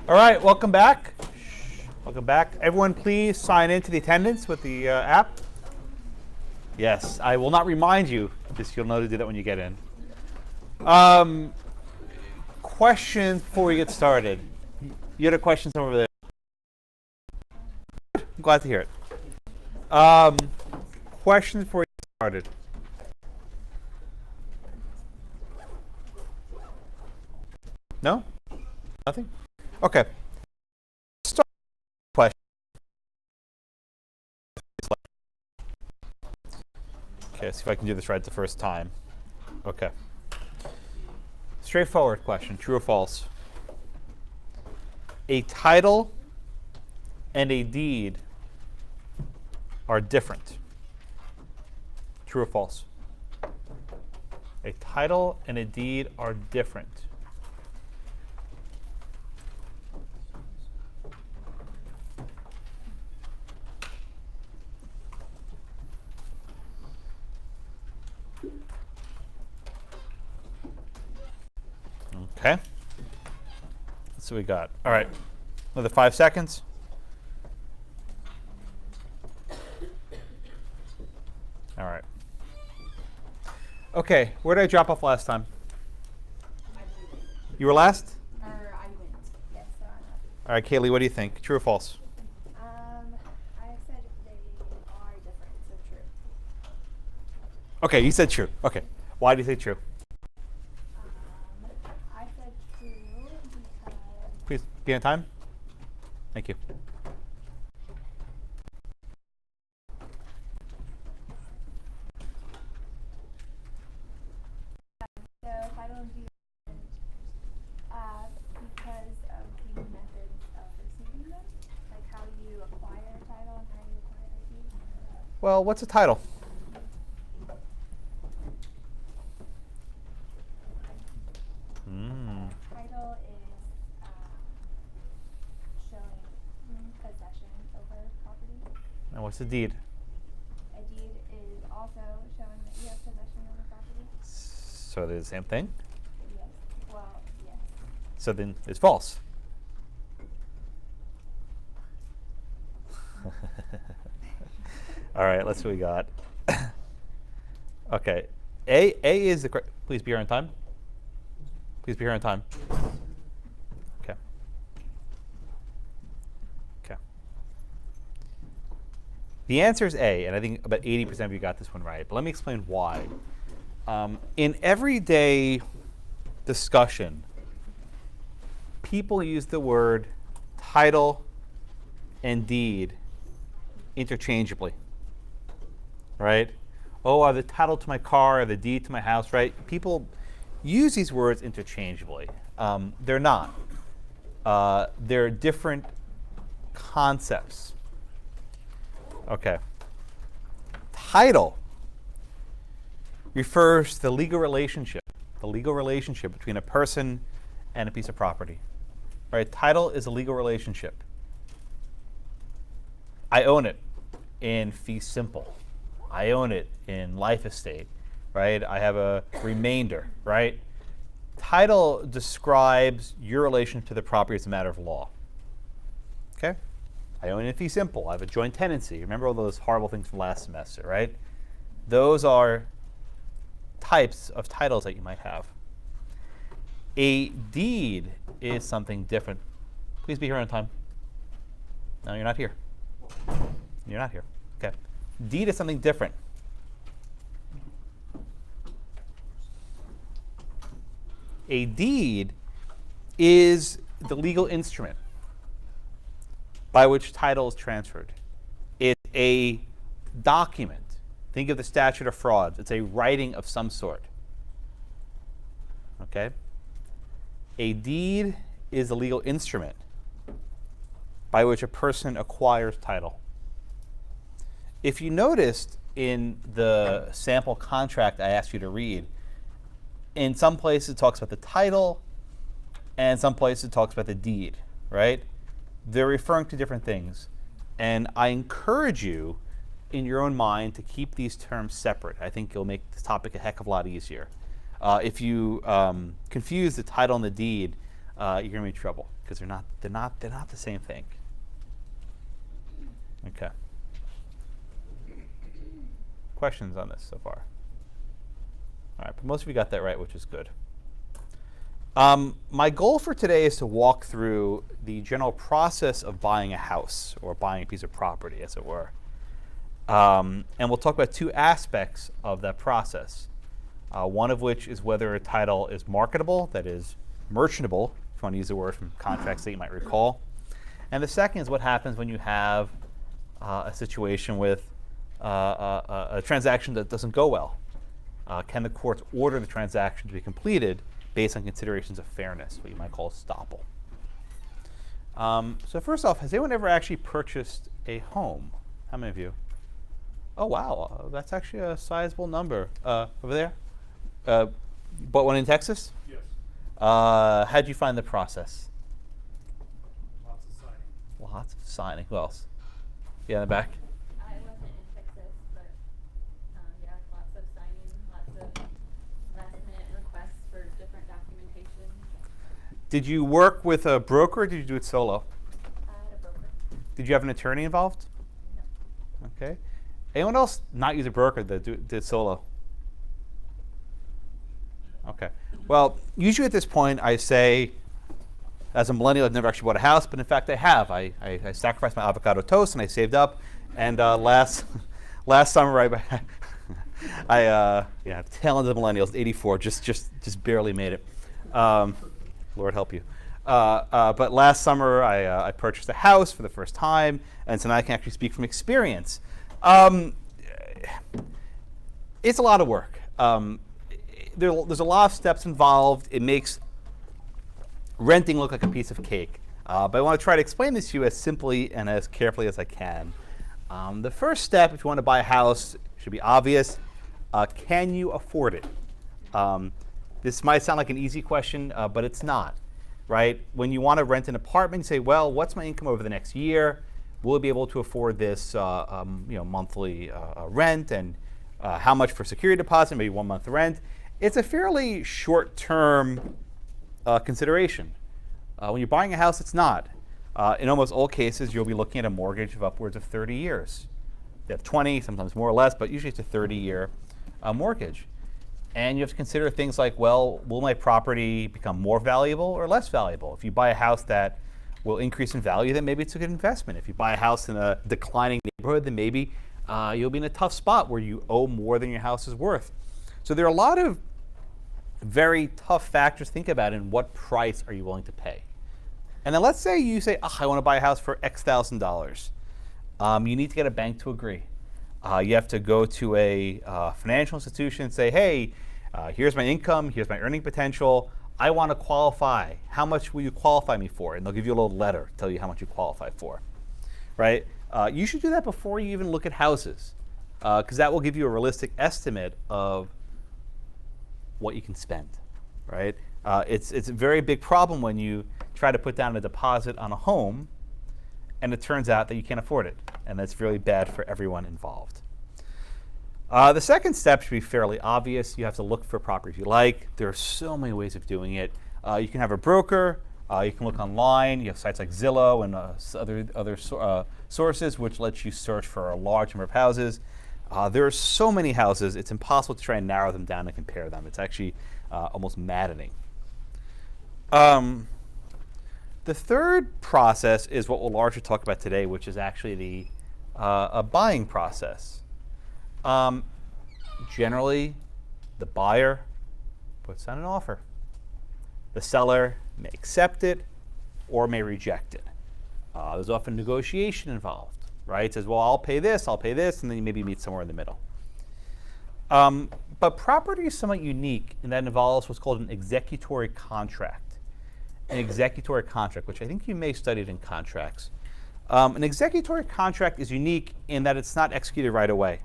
All right, welcome back. Welcome back. Everyone, please sign into the attendance with the app. Yes, I will not remind you, just you'll know to do that when you get in. Question before we get started. You had a question over there. I'm glad to hear it. Question before we get started. No? Nothing? Okay. Start question. Okay, see if I can do this right the first time. Okay. Straightforward question, true or false? A title and a deed are different. True or false? A title and a deed are different. Okay. That's what we got. All right. Another 5 seconds. All right. Okay. Where did I drop off last time? You were last? I went. Yes, so I'm up. All right, Kaylee, what do you think? True or false? I said they are different, so true. Okay, you said true. Okay. Why do you say true? I said true because... Please be on time. Thank you. So title and deed because of the methods of receiving them, like how you acquire a title and how you acquire a deed. Well, what's a title? Title is showing possession over property. And what's a deed? A deed is also showing that you have possession over property. So they're the same thing? Yes. Well, yes. So then it's false. All right, let's see what we got. Okay. A is the correct. Please be here on time. Please be here on time. Okay. Okay. The answer is A, and I think about 80% of you got this one right. But let me explain why. In everyday discussion, people use the word title and deed interchangeably, right? Oh, I have the title to my car, or the deed to my house, right? People use these words interchangeably. They're not. They're different concepts. Okay. Title refers to the legal relationship between a person and a piece of property. Right? Title is a legal relationship. I own it in fee simple. I own it in life estate. Right? I have a remainder, right? Title describes your relation to the property as a matter of law. Okay? I own it in fee simple. I have a joint tenancy. Remember all those horrible things from last semester, right? Those are types of titles that you might have. A deed is something different. Please be here on time. No, you're not here. You're not here. Okay. Deed is something different. A deed is the legal instrument by which title is transferred. It's a document. Think of the Statute of Frauds. It's a writing of some sort. Okay? A deed is a legal instrument by which a person acquires title. If you noticed in the sample contract I asked you to read, in some places it talks about the title, and some places it talks about the deed, right? They're referring to different things. And I encourage you, in your own mind, to keep these terms separate. I think it'll make this topic a heck of a lot easier. If you confuse the title and the deed, you're going to be in trouble. because they're not the same thing. Okay. Questions on this so far? All right, but most of you got that right, which is good. My goal for today is to walk through the general process of buying a house or buying a piece of property, as it were. And we'll talk about two aspects of that process. One of which is whether a title is marketable, that is merchantable, if you want to use the word from contracts that you might recall. And the second is what happens when you have a situation with a transaction that doesn't go well. Can the courts order the transaction to be completed based on considerations of fairness, what you might call estoppel? So first off, has anyone ever actually purchased a home? How many of you? Oh, wow. That's actually a sizable number. Over there? Bought one in Texas? Yes. How'd you find the process? Lots of signing. Lots of signing. Who else? Yeah, in the back? I wasn't in Texas, but yeah, lots of signing, lots of last-minute requests for different documentation. Did you work with a broker or did you do it solo? I had a broker. Did you have an attorney involved? No. Okay. Anyone else not use a broker that did solo? Okay. Well, usually at this point I say, as a millennial, I've never actually bought a house, but in fact I have. I sacrificed my avocado toast and I saved up. And last summer I tail end of the millennials, 84, just barely made it. Lord help you. But last summer I purchased a house for the first time, and so now I can actually speak from experience. It's a lot of work. There's a lot of steps involved. It makes renting look like a piece of cake. But I want to try to explain this to you as simply and as carefully as I can. The first step, if you want to buy a house, should be obvious. Can you afford it? This might sound like an easy question, but it's not, right? When you want to rent an apartment, you say, well, what's my income over the next year? Will I be able to afford this monthly rent, and how much for security deposit, maybe 1 month rent? It's a fairly short-term consideration. When you're buying a house, it's not. In almost all cases, you'll be looking at a mortgage of upwards of 30 years. They have 20, sometimes more or less, but usually it's a 30-year mortgage. And you have to consider things like, well, will my property become more valuable or less valuable? If you buy a house that will increase in value, then maybe it's a good investment. If you buy a house in a declining neighborhood, then maybe you'll be in a tough spot where you owe more than your house is worth. So there are a lot of very tough factors to think about in what price are you willing to pay. And then let's say you say, I want to buy a house for X thousand dollars. You need to get a bank to agree. You have to go to a financial institution and say, hey, here's my income, here's my earning potential. I want to qualify. How much will you qualify me for? And they'll give you a little letter to tell you how much you qualify for, right? You should do that before you even look at houses, because that will give you a realistic estimate of what you can spend, right? It's a very big problem when you try to put down a deposit on a home and it turns out that you can't afford it, and that's really bad for everyone involved. The second step should be fairly obvious. You have to look for properties you like. There are so many ways of doing it. You can have a broker. You can look online. You have sites like Zillow and other sources which let you search for a large number of houses. There are so many houses, it's impossible to try and narrow them down and compare them. It's actually almost maddening. The third process is what we'll largely talk about today, which is actually the a buying process. Generally, the buyer puts down an offer. The seller may accept it or may reject it. There's often negotiation involved, right? It says, well, I'll pay this, and then you maybe meet somewhere in the middle. But property is somewhat unique in that it involves what's called an executory contract. An executory contract, which I think you may have studied in contracts. An executory contract is unique in that it's not executed right away.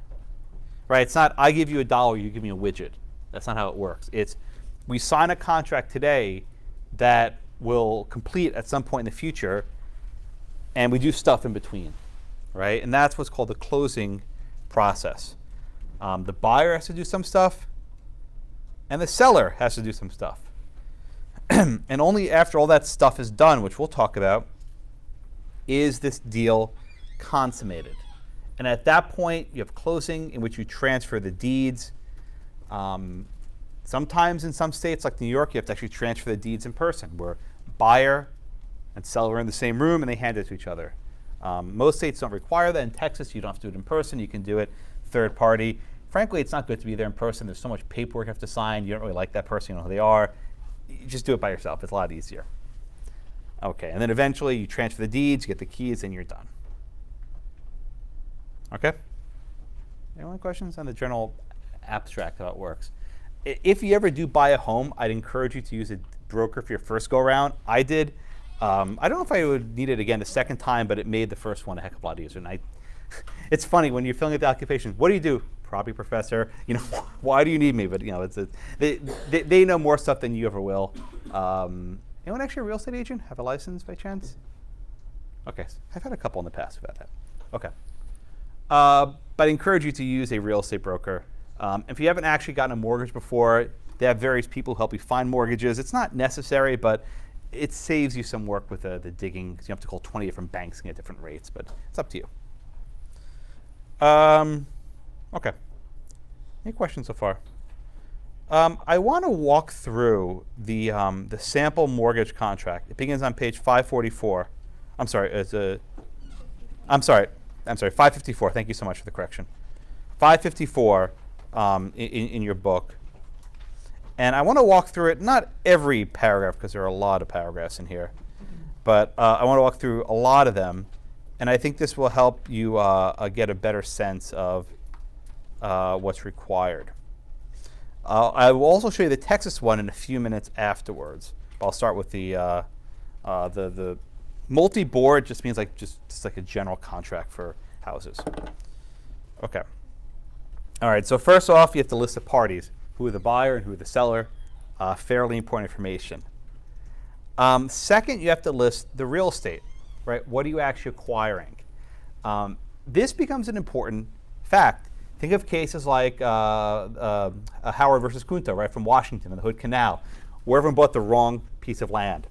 Right? It's not, I give you $1, you give me a widget. That's not how it works. It's, we sign a contract today that will complete at some point in the future, and we do stuff in between, right? And that's what's called the closing process. The buyer has to do some stuff, and the seller has to do some stuff. And only after all that stuff is done, which we'll talk about, is this deal consummated. And at that point, you have closing in which you transfer the deeds. Sometimes in some states, like New York, you have to actually transfer the deeds in person, where buyer and seller are in the same room and they hand it to each other. Most states don't require that. In Texas, you don't have to do it in person. You can do it third party. Frankly, it's not good to be there in person. There's so much paperwork you have to sign. You don't really like that person. You know who they are. You just do it by yourself. It's a lot easier. OK, and then eventually you transfer the deeds, you get the keys, and you're done. OK? Any questions on the general abstract of how it works? If you ever do buy a home, I'd encourage you to use a broker for your first go-around. I did. I don't know if I would need it again the second time, but it made the first one a heck of a lot easier. And it's funny when you're filling out the occupation. What do you do? Property professor. You know, why do you need me? But you know, they know more stuff than you ever will. Anyone actually a real estate agent? Have a license by chance? Okay, I've had a couple in the past about that. Okay, but I encourage you to use a real estate broker. If you haven't actually gotten a mortgage before, they have various people who help you find mortgages. It's not necessary, but it saves you some work with the digging. You have to call 20 different banks and get different rates, but it's up to you. OK. Any questions so far? I want to walk through the sample mortgage contract. It begins on page 544. I'm sorry, 554. Thank you so much for the correction. 554 in your book. And I want to walk through it, not every paragraph, because there are a lot of paragraphs in here, but I want to walk through a lot of them. And I think this will help you get a better sense of what's required. I will also show you the Texas one in a few minutes afterwards. I'll start with the multi-board. Just means just like a general contract for houses. OK. All right. So first off, you have to list the parties: who are the buyer and who are the seller. Fairly important information. Second, you have to list the real estate. Right? What are you actually acquiring? This becomes an important fact. Think of cases like Howard versus Kunta, right, from Washington and the Hood Canal, where everyone bought the wrong piece of land.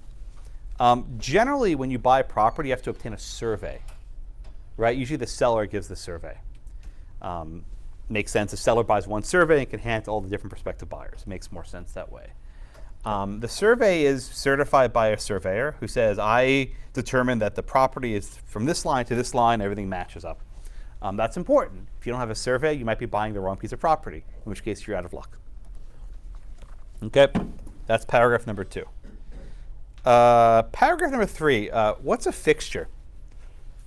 Generally, when you buy property, you have to obtain a survey, right? Usually the seller gives the survey. Makes sense. The seller buys one survey and can hand it to all the different prospective buyers. It makes more sense that way. The survey is certified by a surveyor who says, I determined that the property is from this line to this line, everything matches up. That's important. If you don't have a survey, you might be buying the wrong piece of property, in which case you're out of luck. OK, that's paragraph number 2. Paragraph number 3, what's a fixture?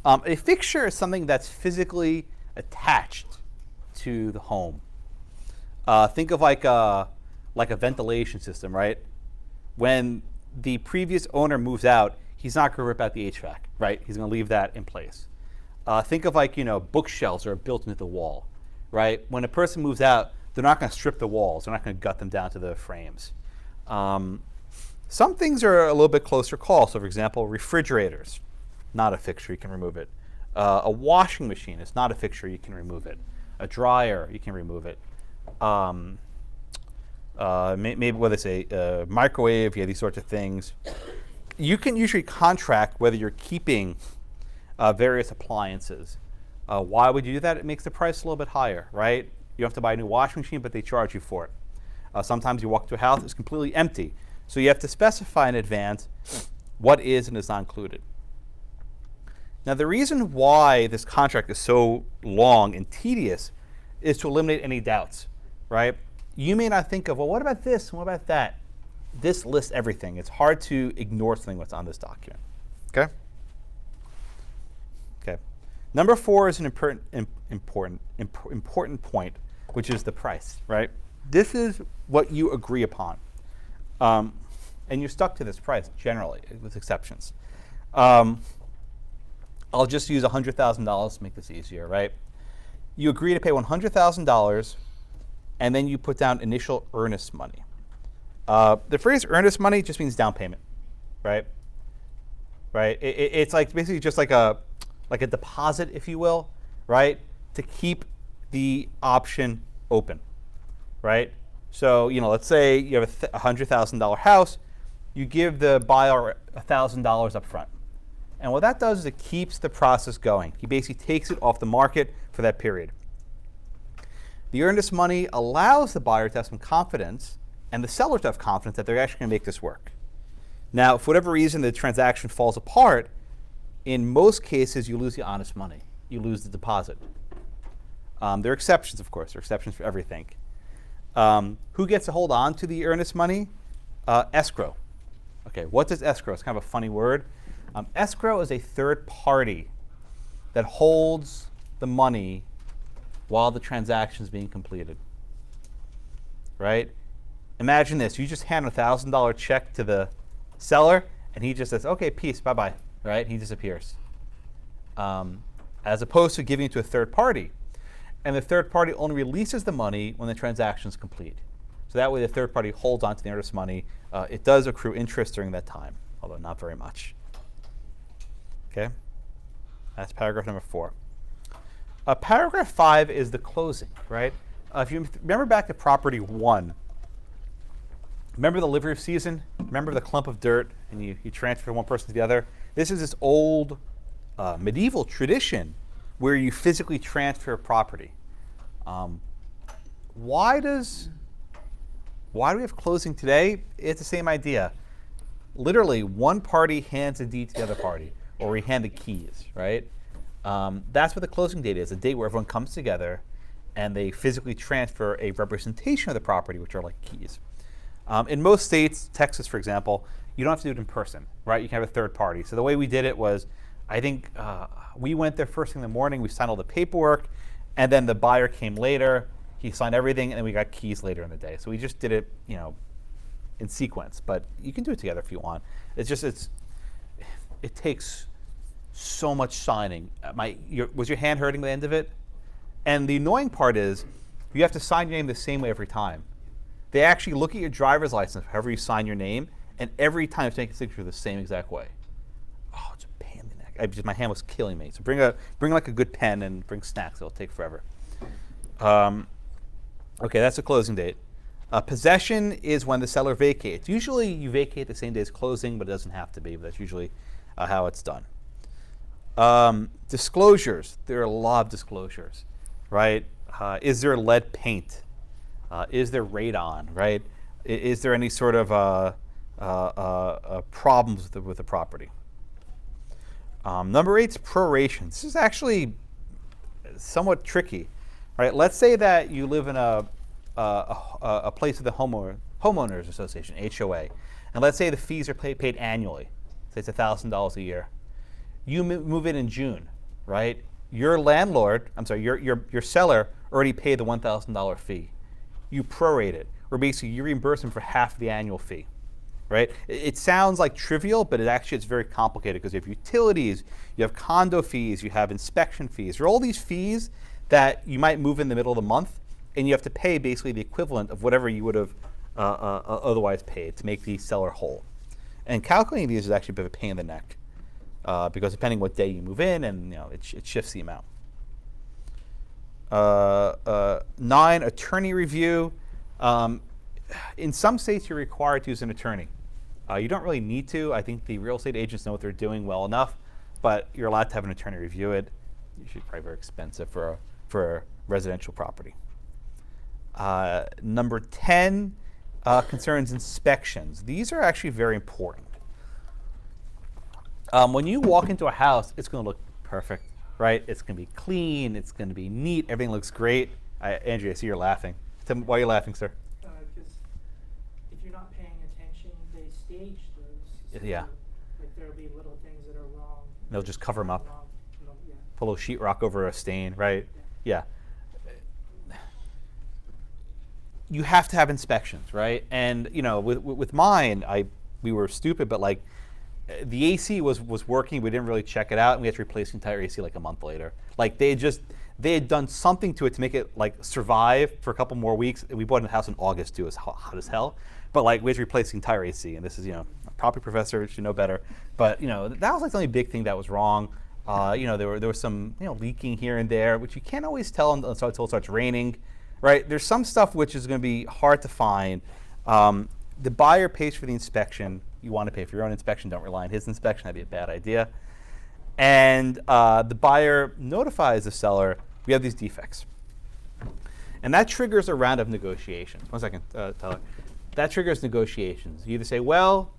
A fixture is something that's physically attached to the home. Think of like a ventilation system, right? When the previous owner moves out, he's not going to rip out the HVAC, right? He's going to leave that in place. Think of bookshelves that are built into the wall, right? When a person moves out, they're not going to strip the walls. They're not going to gut them down to the frames. Some things are a little bit closer call. So for example, refrigerators, not a fixture, you can remove it. A washing machine is not a fixture, you can remove it. A dryer, you can remove it. Maybe whether it's a microwave, these sorts of things. You can usually contract whether you're keeping various appliances. Why would you do that? It makes the price a little bit higher, right? You don't have to buy a new washing machine, but they charge you for it. Sometimes you walk to a house, it's completely empty. So you have to specify in advance what is and is not included. Now, the reason why this contract is so long and tedious is to eliminate any doubts, right? You may not think of, well, what about this and what about that? This lists everything. It's hard to ignore something that's on this document. OK? OK. Number 4 is an important point, which is the price, right? This is what you agree upon. And you're stuck to this price generally, with exceptions. I'll just use $100,000 to make this easier, right? You agree to pay $100,000, and then you put down initial earnest money. The phrase earnest money just means down payment, right? Right? It's like basically just like a deposit, if you will, right? To keep the option open, right? So let's say you have a $100,000 house. you give the buyer $1,000 up front. And what that does is it keeps the process going. He basically takes it off the market for that period. The earnest money allows the buyer to have some confidence and the seller to have confidence that they're actually going to make this work. Now, for whatever reason the transaction falls apart, in most cases you lose the honest money. You lose the deposit. There are exceptions, of course. There are exceptions for everything. Who gets to hold on to the earnest money? Escrow. Okay, what does escrow? It's kind of a funny word. Escrow is a third party that holds the money while the transaction is being completed. Right? Imagine this. You just hand a $1,000 check to the seller, and he just says, okay, peace, bye-bye. Right? He disappears. As opposed to giving it to a third party. And the third party only releases the money when the transaction is complete. So that way the third party holds on to the earnest money. It does accrue interest during that time, although not very much. Okay? That's paragraph number 4. Paragraph 5 is the closing, right? If you remember back to property 1, remember the livery season? Remember the clump of dirt and you transfer one person to the other? This is this old medieval tradition where you physically transfer property. Why do we have closing today? It's the same idea. Literally, one party hands a deed to the other party, or we hand the keys, right? That's what the closing date is, a date where everyone comes together and they physically transfer a representation of the property, which are like keys. In most states, Texas, for example, you don't have to do it in person, right? You can have a third party. So the way we did it was, I think we went there first thing in the morning, we signed all the paperwork, and then the buyer came later, he signed everything, and then we got keys later in the day. So we just did it, in sequence. But you can do it together if you want. It takes so much signing. Was your hand hurting by the end of it? And the annoying part is, you have to sign your name the same way every time. They actually look at your driver's license, however you sign your name, and every time it's making a signature the same exact way. Oh, it's a pain in the neck. My hand was killing me. So bring like a good pen and bring snacks. It'll take forever. Okay, that's the closing date. Possession is when the seller vacates. Usually you vacate the same day as closing, but it doesn't have to be. But that's usually how it's done. Disclosures. There are a lot of disclosures, right? Is there lead paint? Is there radon, right? Is there any sort of problems with the property? Number 8 is proration. This is actually somewhat tricky, right? Let's say that you live in a place with the Homeowners Association, HOA, and let's say the fees are paid annually. Say it's $1,000 a year. You move in June, right? Your seller already paid the $1,000 fee. You prorate it, or basically you reimburse them for half the annual fee, right? It sounds like trivial, but it's very complicated because you have utilities, you have condo fees, you have inspection fees. There are all these fees that you might move in the middle of the month, and you have to pay basically the equivalent of whatever you would have otherwise paid to make the seller whole. And calculating these is actually a bit of a pain in the neck because depending what day you move in, and it shifts the amount. 9, attorney review. In some states, you're required to use an attorney. You don't really need to. I think the real estate agents know what they're doing well enough, but you're allowed to have an attorney review it. Usually probably very expensive for a residential property. Number 10 concerns inspections. These are actually very important. When you walk into a house, it's going to look perfect, right? It's going to be clean. It's going to be neat. Everything looks great. Andrew, I see you're laughing. Tell me, why are you laughing, sir? Because if you're not paying attention, they stage those. So Yeah. Like there'll be little things that are wrong. They'll just cover them up. Yeah. Put a little sheetrock over a stain, right? Yeah. You have to have inspections, right? And with mine, we were stupid, but like the AC was working. We didn't really check it out, and we had to replace the entire AC like a month later. Like they had done something to it to make it like survive for a couple more weeks. We bought the house in August too. It was hot as hell, but like we had to replace the entire AC. And this is a property professor, should know better. But that was like the only big thing that was wrong. There was some leaking here and there, which you can't always tell until it starts raining. Right? There's some stuff which is going to be hard to find. The buyer pays for the inspection. you want to pay for your own inspection. Don't rely on his inspection. That'd be a bad idea. And the buyer notifies the seller, we have these defects. And that triggers a round of negotiations. 1 second, Tyler. That triggers negotiations. You either say, well,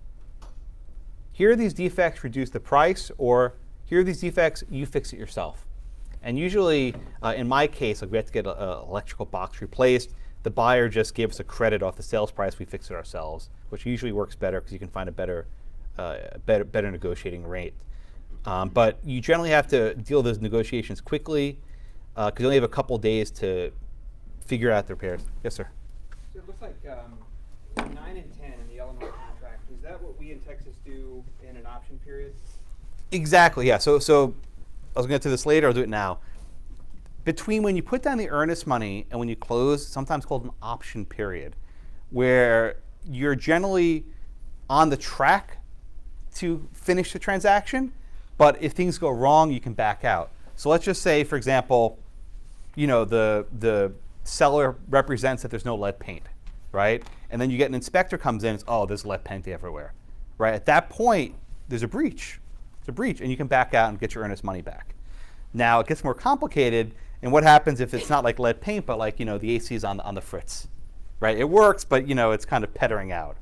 here are these defects, reduce the price, or here are these defects, you fix it yourself. And usually, in my case, like we had to get an electrical box replaced. The buyer just gave us a credit off the sales price. We fix it ourselves, which usually works better because you can find a better negotiating rate. But you generally have to deal with those negotiations quickly because you only have a couple days to figure out the repairs. Yes, sir. So it looks like 9 and 10 in the Illinois contract. Is that what we in Texas do in an option period? Exactly, yeah. So I was going to get to this later. I'll do it now. Between when you put down the earnest money and when you close, sometimes called an option period, where you're generally on the track to finish the transaction, but if things go wrong, you can back out. So let's just say, for example, the seller represents that there's no lead paint, right? And then you get an inspector comes in, and it's, oh, there's lead paint everywhere, right? At that point, there's a breach. It's a breach, and you can back out and get your earnest money back. Now, it gets more complicated, and what happens if it's not like lead paint, but like, the AC is on the fritz, right? It works, but, it's kind of pettering out.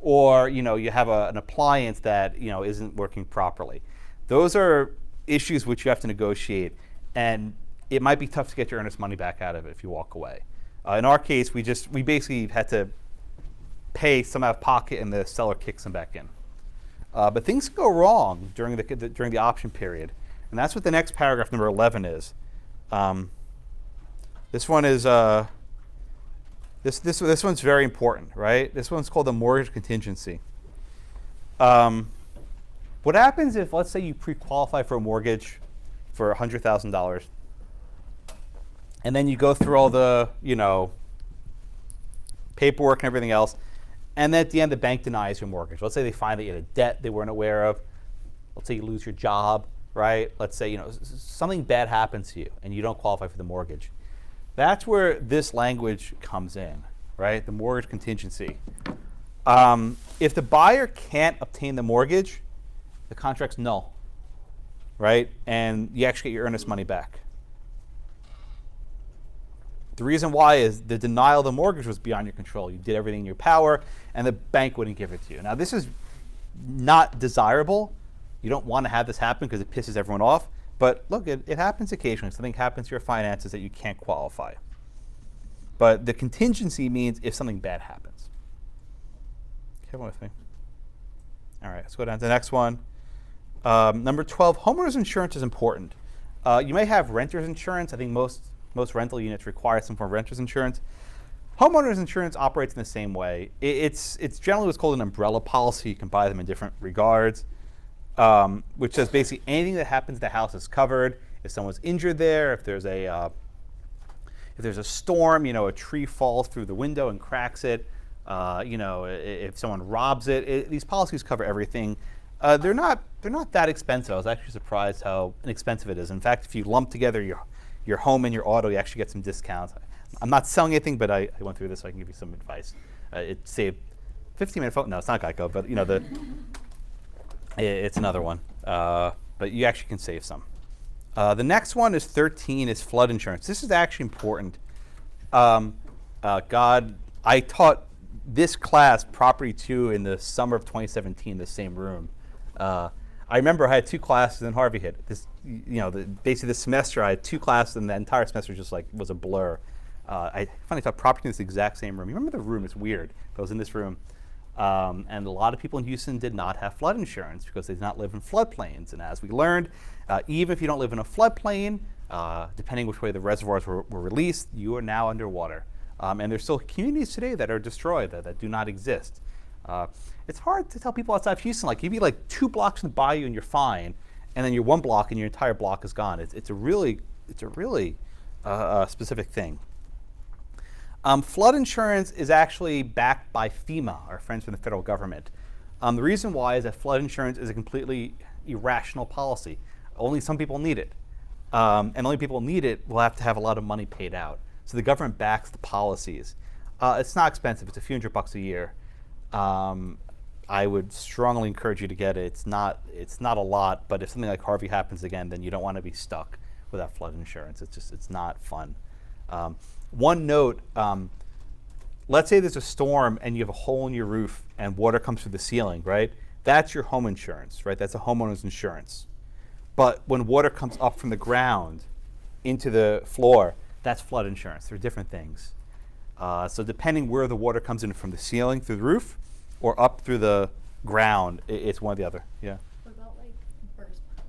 Or, you have an appliance that, isn't working properly. Those are issues which you have to negotiate, and it might be tough to get your earnest money back out of it if you walk away. In our case, we basically had to pay some out of pocket, and the seller kicks them back in. But things go wrong during the option period, and that's what the next paragraph, number 11, is. This one is this one's very important, right? This one's called the mortgage contingency. What happens if, let's say, you pre-qualify for a mortgage for $100,000, and then you go through all the, paperwork and everything else, and then at the end the bank denies your mortgage. Let's say they find that you had a debt they weren't aware of. Let's say you lose your job, right? Let's say, something bad happens to you and you don't qualify for the mortgage. That's where this language comes in, right? The mortgage contingency. If the buyer can't obtain the mortgage, the contract's null, right? And you actually get your earnest money back. The reason why is the denial of the mortgage was beyond your control. You did everything in your power, and the bank wouldn't give it to you. Now, this is not desirable. You don't want to have this happen because it pisses everyone off. But look, it happens occasionally. Something happens to your finances that you can't qualify. But the contingency means if something bad happens. Come with me. All right, let's go down to the next one. Number 12, homeowners insurance is important. You may have renter's insurance. I think most rental units require some form of renter's insurance. Homeowners insurance operates in the same way. It's generally what's called an umbrella policy. You can buy them in different regards, which says basically anything that happens to the house is covered. If someone's injured there, if there's a storm, a tree falls through the window and cracks it, if someone robs it, these policies cover everything. They're not that expensive. I was actually surprised how inexpensive it is. In fact, if you lump together your home and your auto, you actually get some discounts. I'm not selling anything, but I went through this so I can give you some advice. It saved 15-minute phone. No, it's not Geico, but it's another one. But you actually can save some. The next one is 13 is flood insurance. This is actually important. I taught this class, Property 2, in the summer of 2017, the same room. I remember I had 2 classes and Harvey hit. Basically this semester I had 2 classes and the entire semester just was a blur. I finally taught Property in this exact same room. You remember the room? It's weird. I was in this room. And a lot of people in Houston did not have flood insurance because they did not live in floodplains. And as we learned, even if you don't live in a floodplain, depending which way the reservoirs were released, you are now underwater. And there's still communities today that are destroyed, that do not exist. It's hard to tell people outside of Houston, give you 2 blocks in the bayou and you're fine, and then you're 1 block and your entire block is gone. It's a really specific thing. Flood insurance is actually backed by FEMA, our friends from the federal government. The reason why is that flood insurance is a completely irrational policy. Only some people need it. And only people who need it will have to have a lot of money paid out. So the government backs the policies. It's not expensive. It's a few $100 a year. I would strongly encourage you to get it. It's not a lot, but if something like Harvey happens again, then you don't want to be stuck without flood insurance. It's not fun. One note, let's say there's a storm and you have a hole in your roof and water comes through the ceiling, right? That's your home insurance, right? That's a homeowner's insurance. But when water comes up from the ground into the floor, that's flood insurance. They're different things. So depending where the water comes in, from the ceiling through the roof or up through the ground, it's one or the other. Yeah. What about like burst pipes?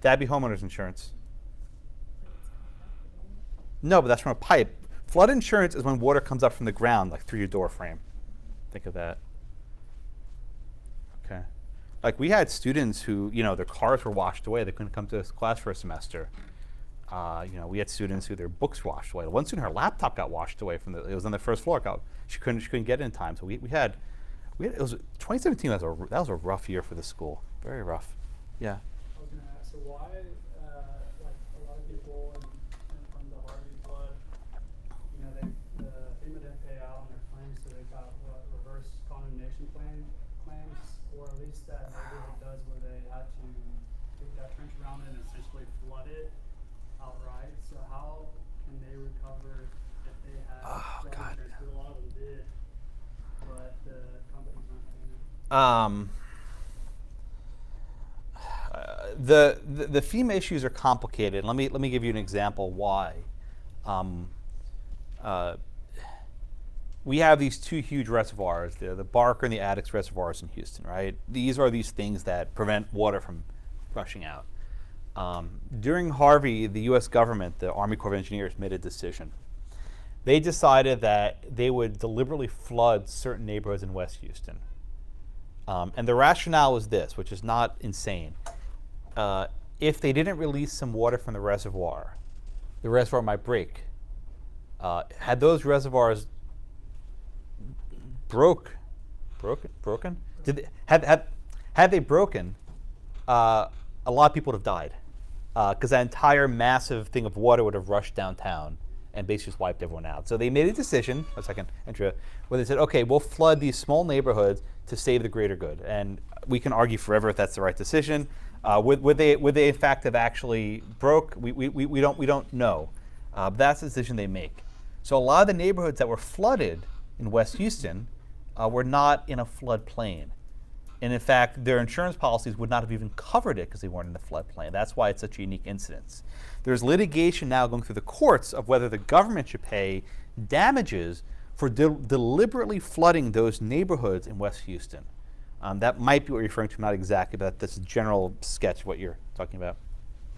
That'd be homeowner's insurance. No, but that's from a pipe. Flood insurance is when water comes up from the ground, like through your door frame. Think of that. Okay. Like we had students who, their cars were washed away. They couldn't come to class for a semester. We had students who their books washed away. One student, her laptop got washed away it was on the first floor. She couldn't get it in time. So we had it was 2017. That was a rough year for the school. Very rough. Yeah. I was going to ask, so why, like a lot of people from the Harvey flood, the FEMA didn't pay out on their claims, so they got reverse condemnation claims, or at least that neighborhood does, where they had to dig that trench around it and essentially flood it outright. So how can they recover if they had flood insurance? Because a lot of them did, but the companies aren't paying it. The FEMA issues are complicated. Let me give you an example why. We have these two huge reservoirs. They're the Barker and the Addicks reservoirs in Houston, right? These are these things that prevent water from rushing out. During Harvey, the U.S. government, the Army Corps of Engineers, made a decision. They decided that they would deliberately flood certain neighborhoods in West Houston. And the rationale was this, which is not insane. If they didn't release some water from the reservoir might break. Had those reservoirs broken? Had they broken, a lot of people would have died, because that entire massive thing of water would have rushed downtown and basically just wiped everyone out. So they made a decision, where they said, okay, we'll flood these small neighborhoods to save the greater good. And we can argue forever if that's the right decision. Would they in fact have actually broke? We don't know. But that's the decision they make. So a lot of the neighborhoods that were flooded in West Houston were not in a floodplain. And in fact, their insurance policies would not have even covered it because they weren't in the floodplain. That's why it's such a unique incidence. There's litigation now going through the courts of whether the government should pay damages for deliberately flooding those neighborhoods in West Houston. That might be what you're referring to, not exactly, but that's a general sketch of what you're talking about.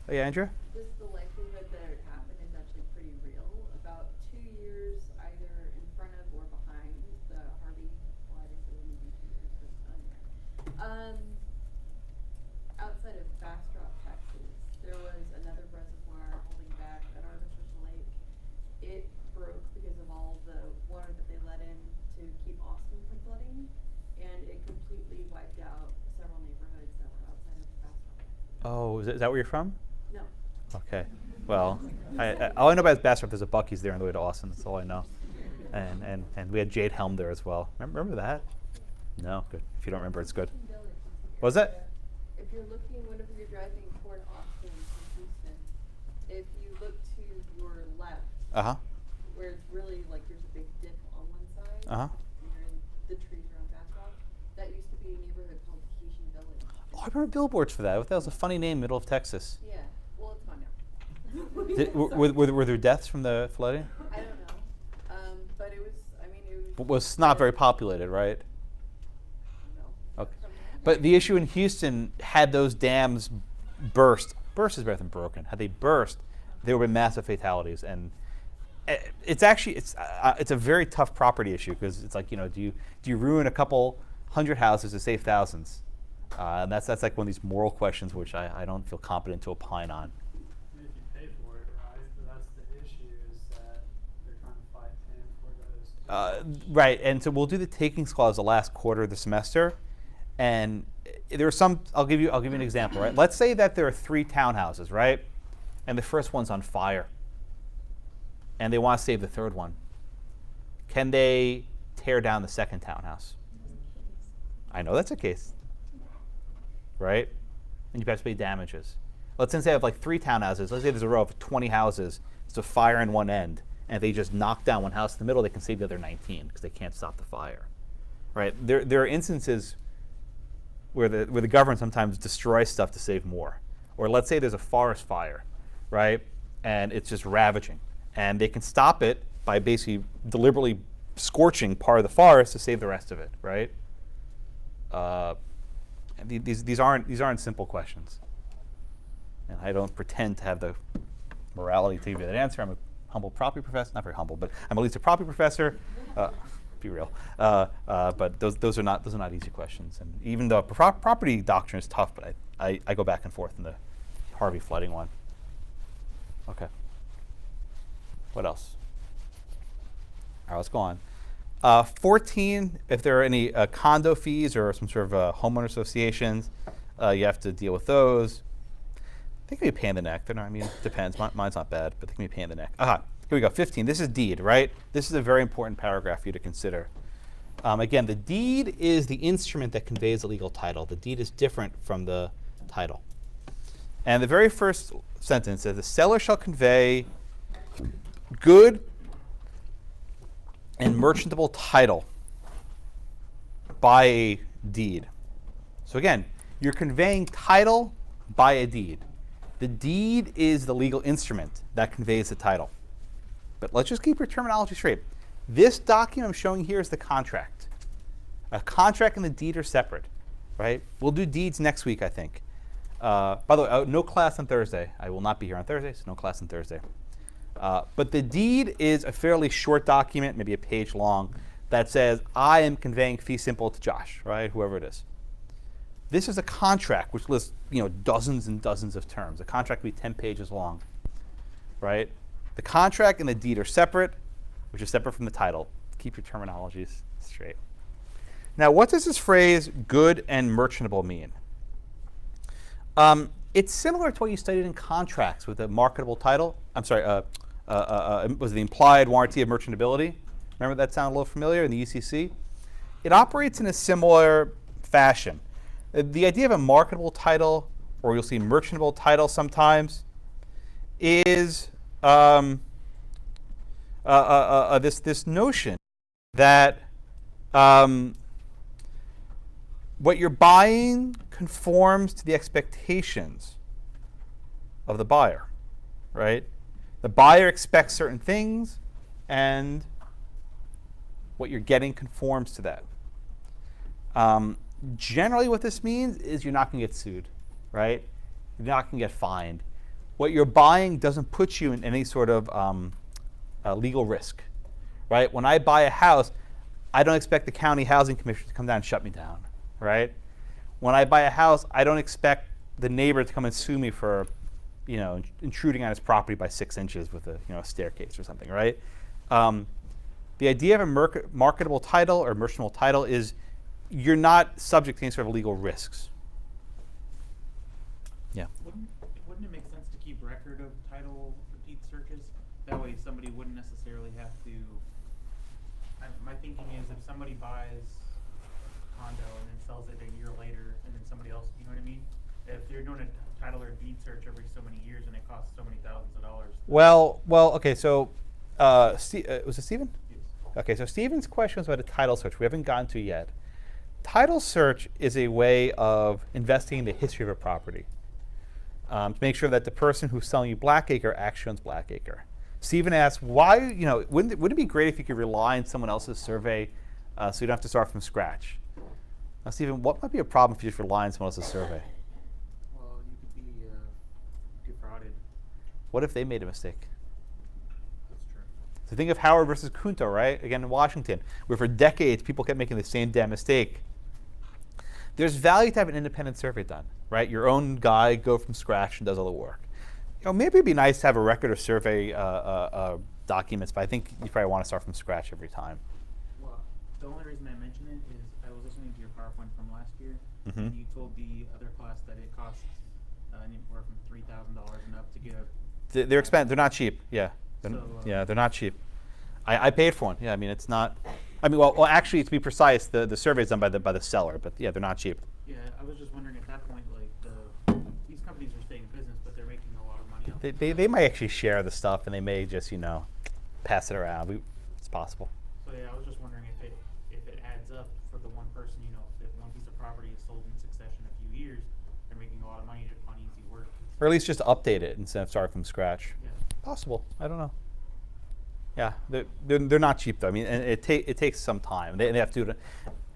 Oh yeah, Andrea? Just the likelihood that it happened is actually pretty real. About 2 years either in front of or behind the Harvey flood, so maybe 2 years was done. Outside of Bastrop, Texas, there was another reservoir holding back at Artificial Lake. It broke because of all the water that they let in to keep Austin from flooding, and it completely wiped out several neighborhoods that were outside of Bastrop. Oh, is that where you're from? No. Okay. Well, all I know about is Bastrop. There's a Buc-ee's there on the way to Austin. That's all I know. And we had Jade Helm there as well. Remember that? No? Good. If you don't remember, it's good. What was that? If you're looking, whenever you're driving toward Austin from Houston, if you look to your left, where it's really like there's a big dip on one side, and you're in the trees around Bastrop, that used to be a neighborhood called Haitian Village. Oh, I remember billboards for that. That was a funny name, middle of Texas. Yeah, well, it's gone now. Were there deaths from the flooding? I don't know, but it was, But was not very populated, right? No. Okay. But the issue in Houston, had those dams burst is better than broken. Had they burst, there would have been massive fatalities. And it's a very tough property issue, because it's like, do you ruin a couple hundred houses to save thousands? And that's like one of these moral questions which I don't feel competent to opine on. If you pay for it, right? That's the issue, is that they're trying to fight paying for those. Right, and so we'll do the takings clause the last quarter of the semester. And there are some, I'll give you an example, right? Let's say that there are 3 townhouses, right? And the first one's on fire. And they want to save the third one. Can they tear down the second townhouse? I know that's the case, right? And you have to pay damages. Let's say I have like 3 townhouses. Let's say there's a row of 20 houses. There's a fire in one end. And if they just knock down one house in the middle, they can save the other 19 because they can't stop the fire, right? There are instances where the government sometimes destroys stuff to save more. Or let's say there's a forest fire, right? And it's just ravaging. And they can stop it by basically deliberately scorching part of the forest to save the rest of it, right? And these aren't simple questions. And I don't pretend to have the morality to give you that answer. I'm a humble property professor, not very humble, but I'm at least a property professor. Be real. But those are not easy questions. And even the property doctrine is tough, but I go back and forth in the Harvey flooding one. Okay. What else? All right, let's go on. 14, if there are any condo fees or some sort of homeowner associations, you have to deal with those. They can be a pain in the neck. They're not, I mean, it depends. Mine's not bad, but they can be a pain in the neck. Here we go. 15. This is deed, right? This is a very important paragraph for you to consider. Again, the deed is the instrument that conveys the legal title. The deed is different from the title. And the very first sentence says, the seller shall convey good and merchantable title by a deed. So again, you're conveying title by a deed. The deed is the legal instrument that conveys the title. But let's just keep your terminology straight. This document I'm showing here is the contract. A contract and the deed are separate, right? We'll do deeds next week, I think. By the way, no class on Thursday. I will not be here on Thursday, so no class on Thursday. But the deed is a fairly short document, maybe a page long, that says, I am conveying fee simple to Josh, right? Whoever it is. This is a contract which lists, dozens and dozens of terms. A contract can be 10 pages long, right? The contract and the deed are separate, which is separate from the title. Keep your terminologies straight. Now, what does this phrase good and merchantable mean? It's similar to what you studied in contracts with the marketable title. I'm sorry, was the implied warranty of merchantability? Remember that sound a little familiar in the UCC? It operates in a similar fashion. The idea of a marketable title, or you'll see merchantable title sometimes, is this notion that what you're buying conforms to the expectations of the buyer, right? The buyer expects certain things, and what you're getting conforms to that. Generally, what this means is you're not going to get sued, right? You're not going to get fined. What you're buying doesn't put you in any sort of legal risk, right? When I buy a house, I don't expect the county housing commission to come down and shut me down, right? When I buy a house, I don't expect the neighbor to come and sue me for, intruding on his property by 6 inches with a staircase or something, right? The idea of a marketable title or merchantable title is you're not subject to any sort of legal risks. Yeah. Wouldn't it make sense to keep record of title for deed searches? That way somebody wouldn't necessarily have to. My thinking is if somebody buys a condo and then sells it a year later and then somebody else, you know what I mean? If they're doing a title or deed search every so many years and it costs so many thousands of dollars. Well, okay, so was it Stephen? Yes. Okay, so Stephen's question was about a title search. We haven't gotten to it yet. Title search is a way of investigating the history of a property to make sure that the person who's selling you Blackacre actually owns Blackacre. Stephen asks, why, wouldn't it be great if you could rely on someone else's survey so you don't have to start from scratch? Now, Stephen, what might be a problem if you just rely on someone else's survey? Well, you could be defrauded. What if they made a mistake? That's true. So think of Howard versus Kunto, right? Again, in Washington, where for decades people kept making the same damn mistake. There's value to have an independent survey done, right? Your own guy go from scratch and does all the work. Maybe it'd be nice to have a record of survey documents, but I think you probably want to start from scratch every time. Well, the only reason I mention it is I was listening to your PowerPoint from last year, Mhm. and you told the other class that it costs anywhere from $3,000 and up to get a. They're expensive. They're not cheap. Yeah, they're not cheap. I paid for one. Yeah, I mean it's not. I mean, well, actually, to be precise, the survey is done by the seller, but yeah, they're not cheap. Yeah, I was just wondering at that point, like, these companies are staying in business, but they're making a lot of money off of it. They might actually share the stuff, and they may just pass it around. It's possible. So yeah, I was just wondering if it adds up for the one person, if one piece of property is sold in succession a few years, they're making a lot of money on easy work. Or at least just update it instead of start from scratch. Yeah. Possible. I don't know. Yeah, they're not cheap though. I mean, and it takes some time. They have to do it.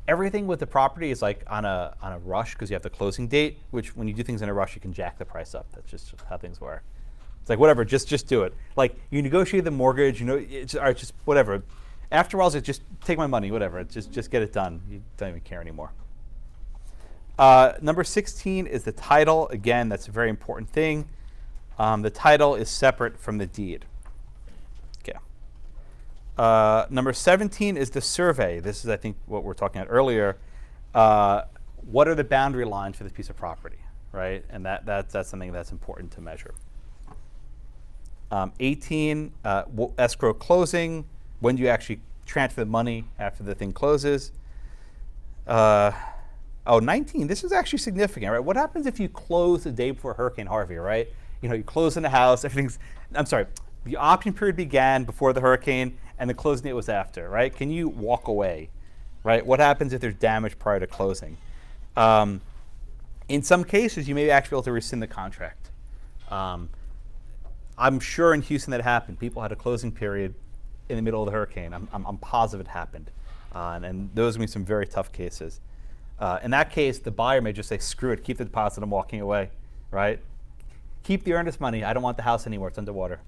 Everything with the property is like on a rush because you have the closing date. Which when you do things in a rush, you can jack the price up. That's just how things work. It's like whatever, just do it. Like you negotiate the mortgage, it's all right, just whatever. After a while, it's just take my money, whatever. Just get it done. You don't even care anymore. Number 16 is the title. Again, that's a very important thing. The title is separate from the deed. Number 17 is the survey. This is, I think, what we're talking about earlier. What are the boundary lines for this piece of property, right? And that's something that's important to measure. 18, escrow closing. When do you actually transfer the money after the thing closes? 19, this is actually significant, right? What happens if you close the day before Hurricane Harvey, right? You close in the house, the option period began before the hurricane and the closing date was after, right? Can you walk away, right? What happens if there's damage prior to closing? In some cases, you may actually be able to rescind the contract. I'm sure in Houston that happened. People had a closing period in the middle of the hurricane. I'm positive it happened. And those are going to be some very tough cases. In that case, the buyer may just say, screw it, keep the deposit, I'm walking away, right? Keep the earnest money. I don't want the house anymore. It's underwater,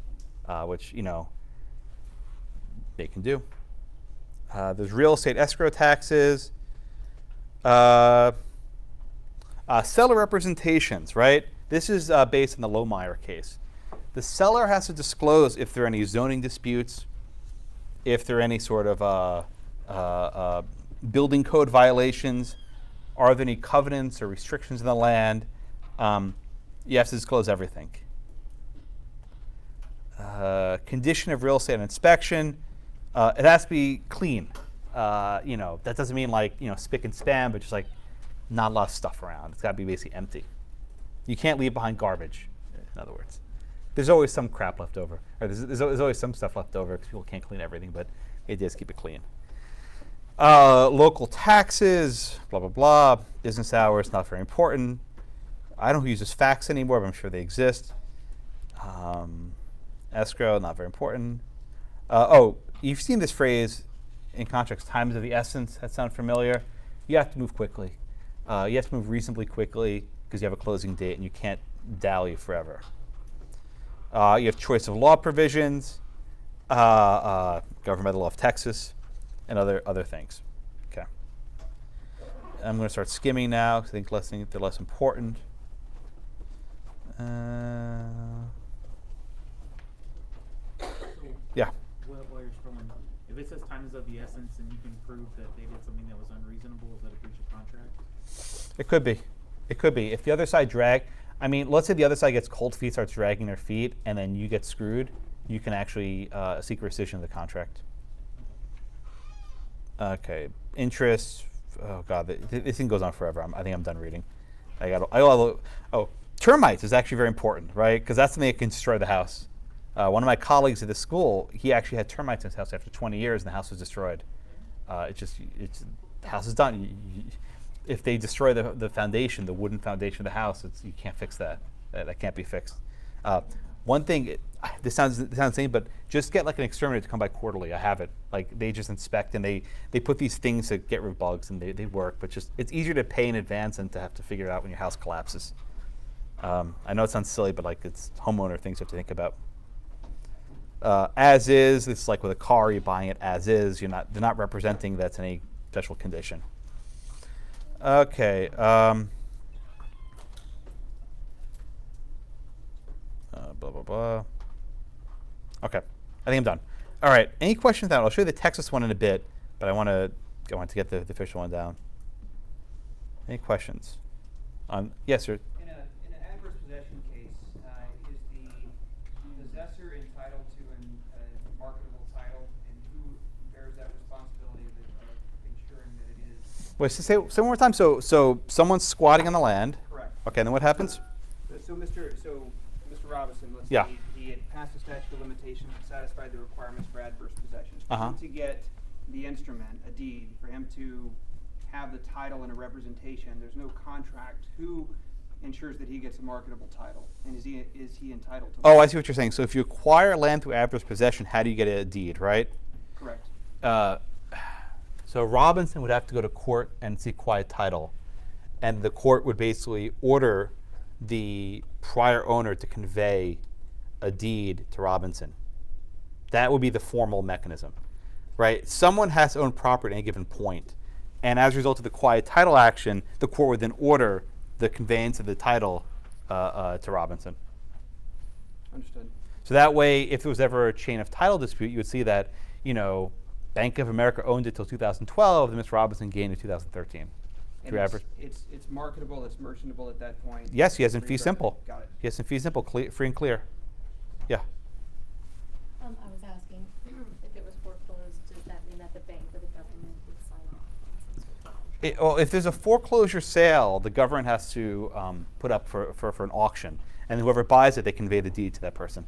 which, they can do. There's real estate escrow taxes. Seller representations, right? This is based on the Lohmeyer case. The seller has to disclose if there are any zoning disputes, if there are any sort of building code violations, are there any covenants or restrictions in the land? You have to disclose everything. Condition of real estate inspection. It has to be clean. That doesn't mean like spick and span, but just like not a lot of stuff around. It's got to be basically empty. You can't leave behind garbage. In other words, there's always some crap left over, or there's always some stuff left over because people can't clean everything. But it does keep it clean. Local taxes, blah blah blah. Business hours, not very important. I don't use fax anymore, but I'm sure they exist. Escrow, not very important. You've seen this phrase in contracts, time is of the essence. That sound familiar? You have to move quickly. You have to move reasonably quickly because you have a closing date and you can't dally forever. You have choice of law provisions, governed by the law of Texas, and other things. Okay. I'm going to start skimming now because I think they're less important. Yeah. While you're scrolling, if it says time is of the essence and you can prove that they did something that was unreasonable, is that a breach of contract? It could be. It could be. If the other side let's say the other side gets cold feet, starts dragging their feet, and then you get screwed, you can actually seek rescission of the contract. Okay. Interest. Oh, God. This thing goes on forever. I think I'm done reading. Termites is actually very important, right? Because that's something that can destroy the house. One of my colleagues at the school, he actually had termites in his house after 20 years, and the house was destroyed. The house is done. If they destroy the foundation, the wooden foundation of the house, you can't fix that. That can't be fixed. One thing, this sounds insane, but just get like an exterminator to come by quarterly. I have it. Like they just inspect and they put these things to get rid of bugs, and they work. But it's easier to pay in advance than to have to figure it out when your house collapses. I know it sounds silly, but like it's homeowner things you have to think about. As is, it's like with a car, you're buying it as is. They're not representing that's any special condition. Okay. Blah blah blah. Okay, I think I'm done. All right. Any questions now? I'll show you the Texas one in a bit, but I want to get the official one down. Any questions? Yes, sir. In an adverse possession case, is the possessor entitled to a marketable title, and who bears that responsibility of Wait, say one more time. So someone's squatting on the land. Correct. Okay, and then what happens? So Mr. Robinson, let's Yeah. say he had passed the statute of limitations and satisfied the requirements for adverse possession. For Uh-huh. him to get the instrument, a deed, for him to have the title and a representation, there's no contract. Who ensures that he gets a marketable title? And is he entitled to Oh, one? I see what you're saying. So if you acquire land through adverse possession, how do you get a deed, right? Correct. So Robinson would have to go to court and seek quiet title, and the court would basically order the prior owner to convey a deed to Robinson. That would be the formal mechanism, right? Someone has to own property at any given point, and as a result of the quiet title action, the court would then order the conveyance of the title to Robinson. Understood. So that way, if there was ever a chain of title dispute, you would see that, Bank of America owned it till 2012, and Mr. Robinson gained it in 2013. And Through it's marketable, it's merchantable at that point. Yes, he has in Free fee credit. simple. Got it. He has in fee simple, free and clear. Yeah. I was asking if it was foreclosed, does that mean that the bank or the government would sign off on some sort of contract? Well, if there's a foreclosure sale, the government has to put up for an auction, and whoever buys it, they convey the deed to that person.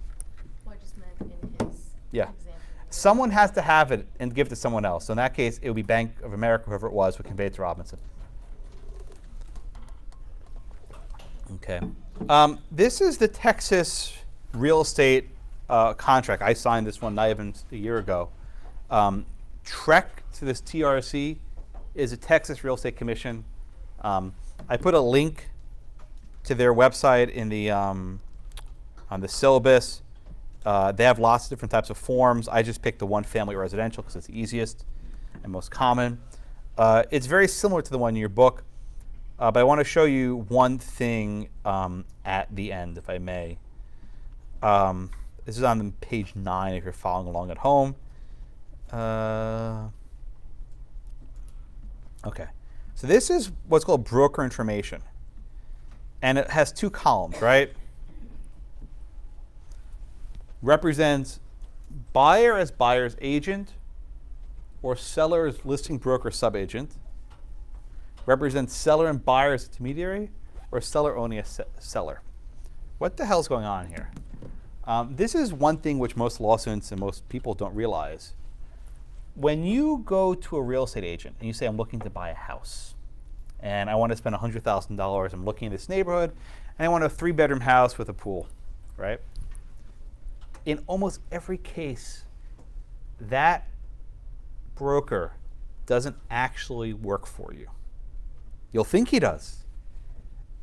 Well, I just meant in his Yeah. example. Someone has to have it and give it to someone else. So in that case, it would be Bank of America, whoever it was, would convey it to Robinson. Okay. This is the Texas real estate contract. I signed this one not even a year ago. TREC to this TRC is a Texas Real Estate Commission. I put a link to their website in the on the syllabus. They have lots of different types of forms. I just picked the one family residential because it's the easiest and most common. It's very similar to the one in your book, but I want to show you one thing at the end, if I may. This is on page 9 if you're following along at home. Okay, so this is what's called broker information. And it has 2 columns, right? Represents buyer as buyer's agent or seller as listing broker subagent. Represents seller and buyer as intermediary or seller owning a seller. What the hell's going on here? This is one thing which most lawsuits and most people don't realize. When you go to a real estate agent and you say, I'm looking to buy a house and I want to spend $100,000, I'm looking in this neighborhood and I want a 3-bedroom house with a pool, right? In almost every case, that broker doesn't actually work for you. You'll think he does,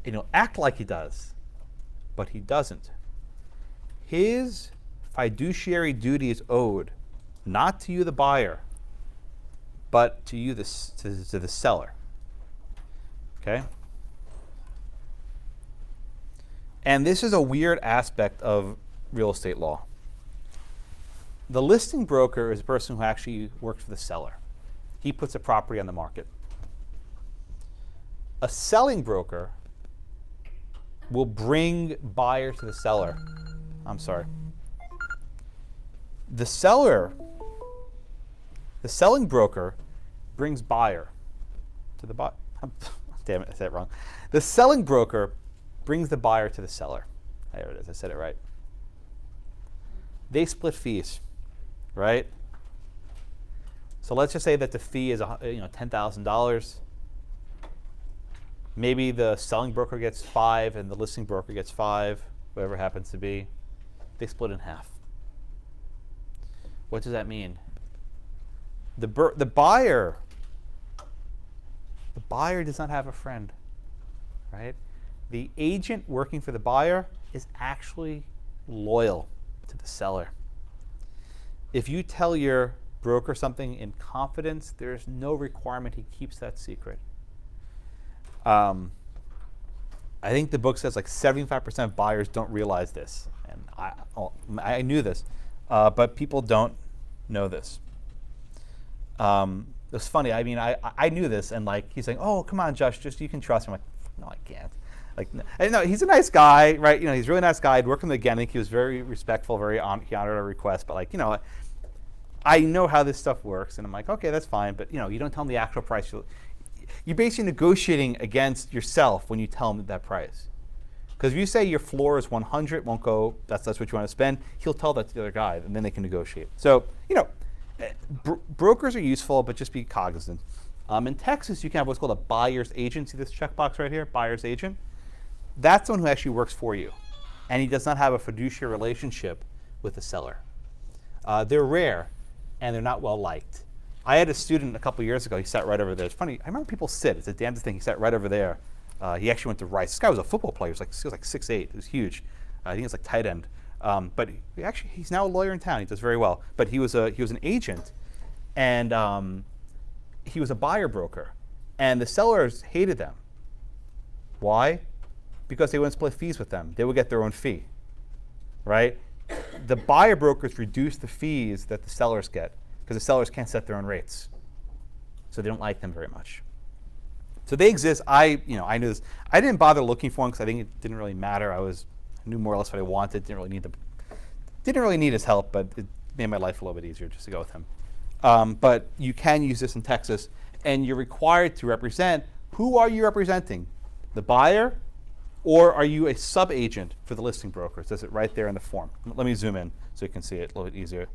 and he'll act like he does, but he doesn't. His fiduciary duty is owed not to you, the buyer, but to you, to the seller. Okay? And this is a weird aspect of real estate law. The listing broker is a person who actually works for the seller. He puts a property on the market. A selling broker will bring buyer to the seller. I'm sorry. The selling broker brings buyer to the buyer. Damn it, I said it wrong. The selling broker brings the buyer to the seller. There it is, I said it right. They split fees, right? So let's just say that the fee is $10,000. Maybe the selling broker gets 5 and the listing broker gets 5, whatever it happens to be. They split in half. What does that mean? The buyer does not have a friend, right? The agent working for the buyer is actually loyal to the seller. If you tell your broker something in confidence, there's no requirement he keeps that secret. I think the book says like 75% of buyers don't realize this, and I knew this, but people don't know this. It was funny. I mean, I knew this, and like he's like, "Oh, come on, Josh, just you can trust me." I'm like, "No, I can't." Like, no, he's a nice guy, right? He's a really nice guy. I'd worked with him again. I think he was very respectful, he honored our request. But like, I know how this stuff works, and I'm like, okay, that's fine. But you don't tell him the actual price. you're basically negotiating against yourself when you tell him that price. Because if you say your floor is 100, won't go, that's what you want to spend, he'll tell that to the other guy, and then they can negotiate. So, brokers are useful, but just be cognizant. In Texas, you can have what's called a buyer's agent. See this checkbox right here, buyer's agent? That's someone who actually works for you, and he does not have a fiduciary relationship with the seller. They're rare, and they're not well liked. I had a student a couple years ago. He sat right over there. It's funny. I remember people sit. It's the damnedest thing. He sat right over there. He actually went to Rice. This guy was a football player. He was like 6'8". He was huge. I think he was like tight end. But he's now a lawyer in town. He does very well. But he was an agent, and he was a buyer broker, and the sellers hated them. Why? Because they wouldn't split fees with them. They would get their own fee, right? The buyer brokers reduce the fees that the sellers get because the sellers can't set their own rates, so they don't like them very much. So they exist. I knew this. I didn't bother looking for him because I think it didn't really matter. I knew more or less what I wanted. Didn't really need his help, but it made my life a little bit easier just to go with him. But you can use this in Texas, and you're required to represent. Who are you representing? The buyer, or are you a sub-agent for the listing broker? It says it right there in the form. Let me zoom in so you can see it a little bit easier. Do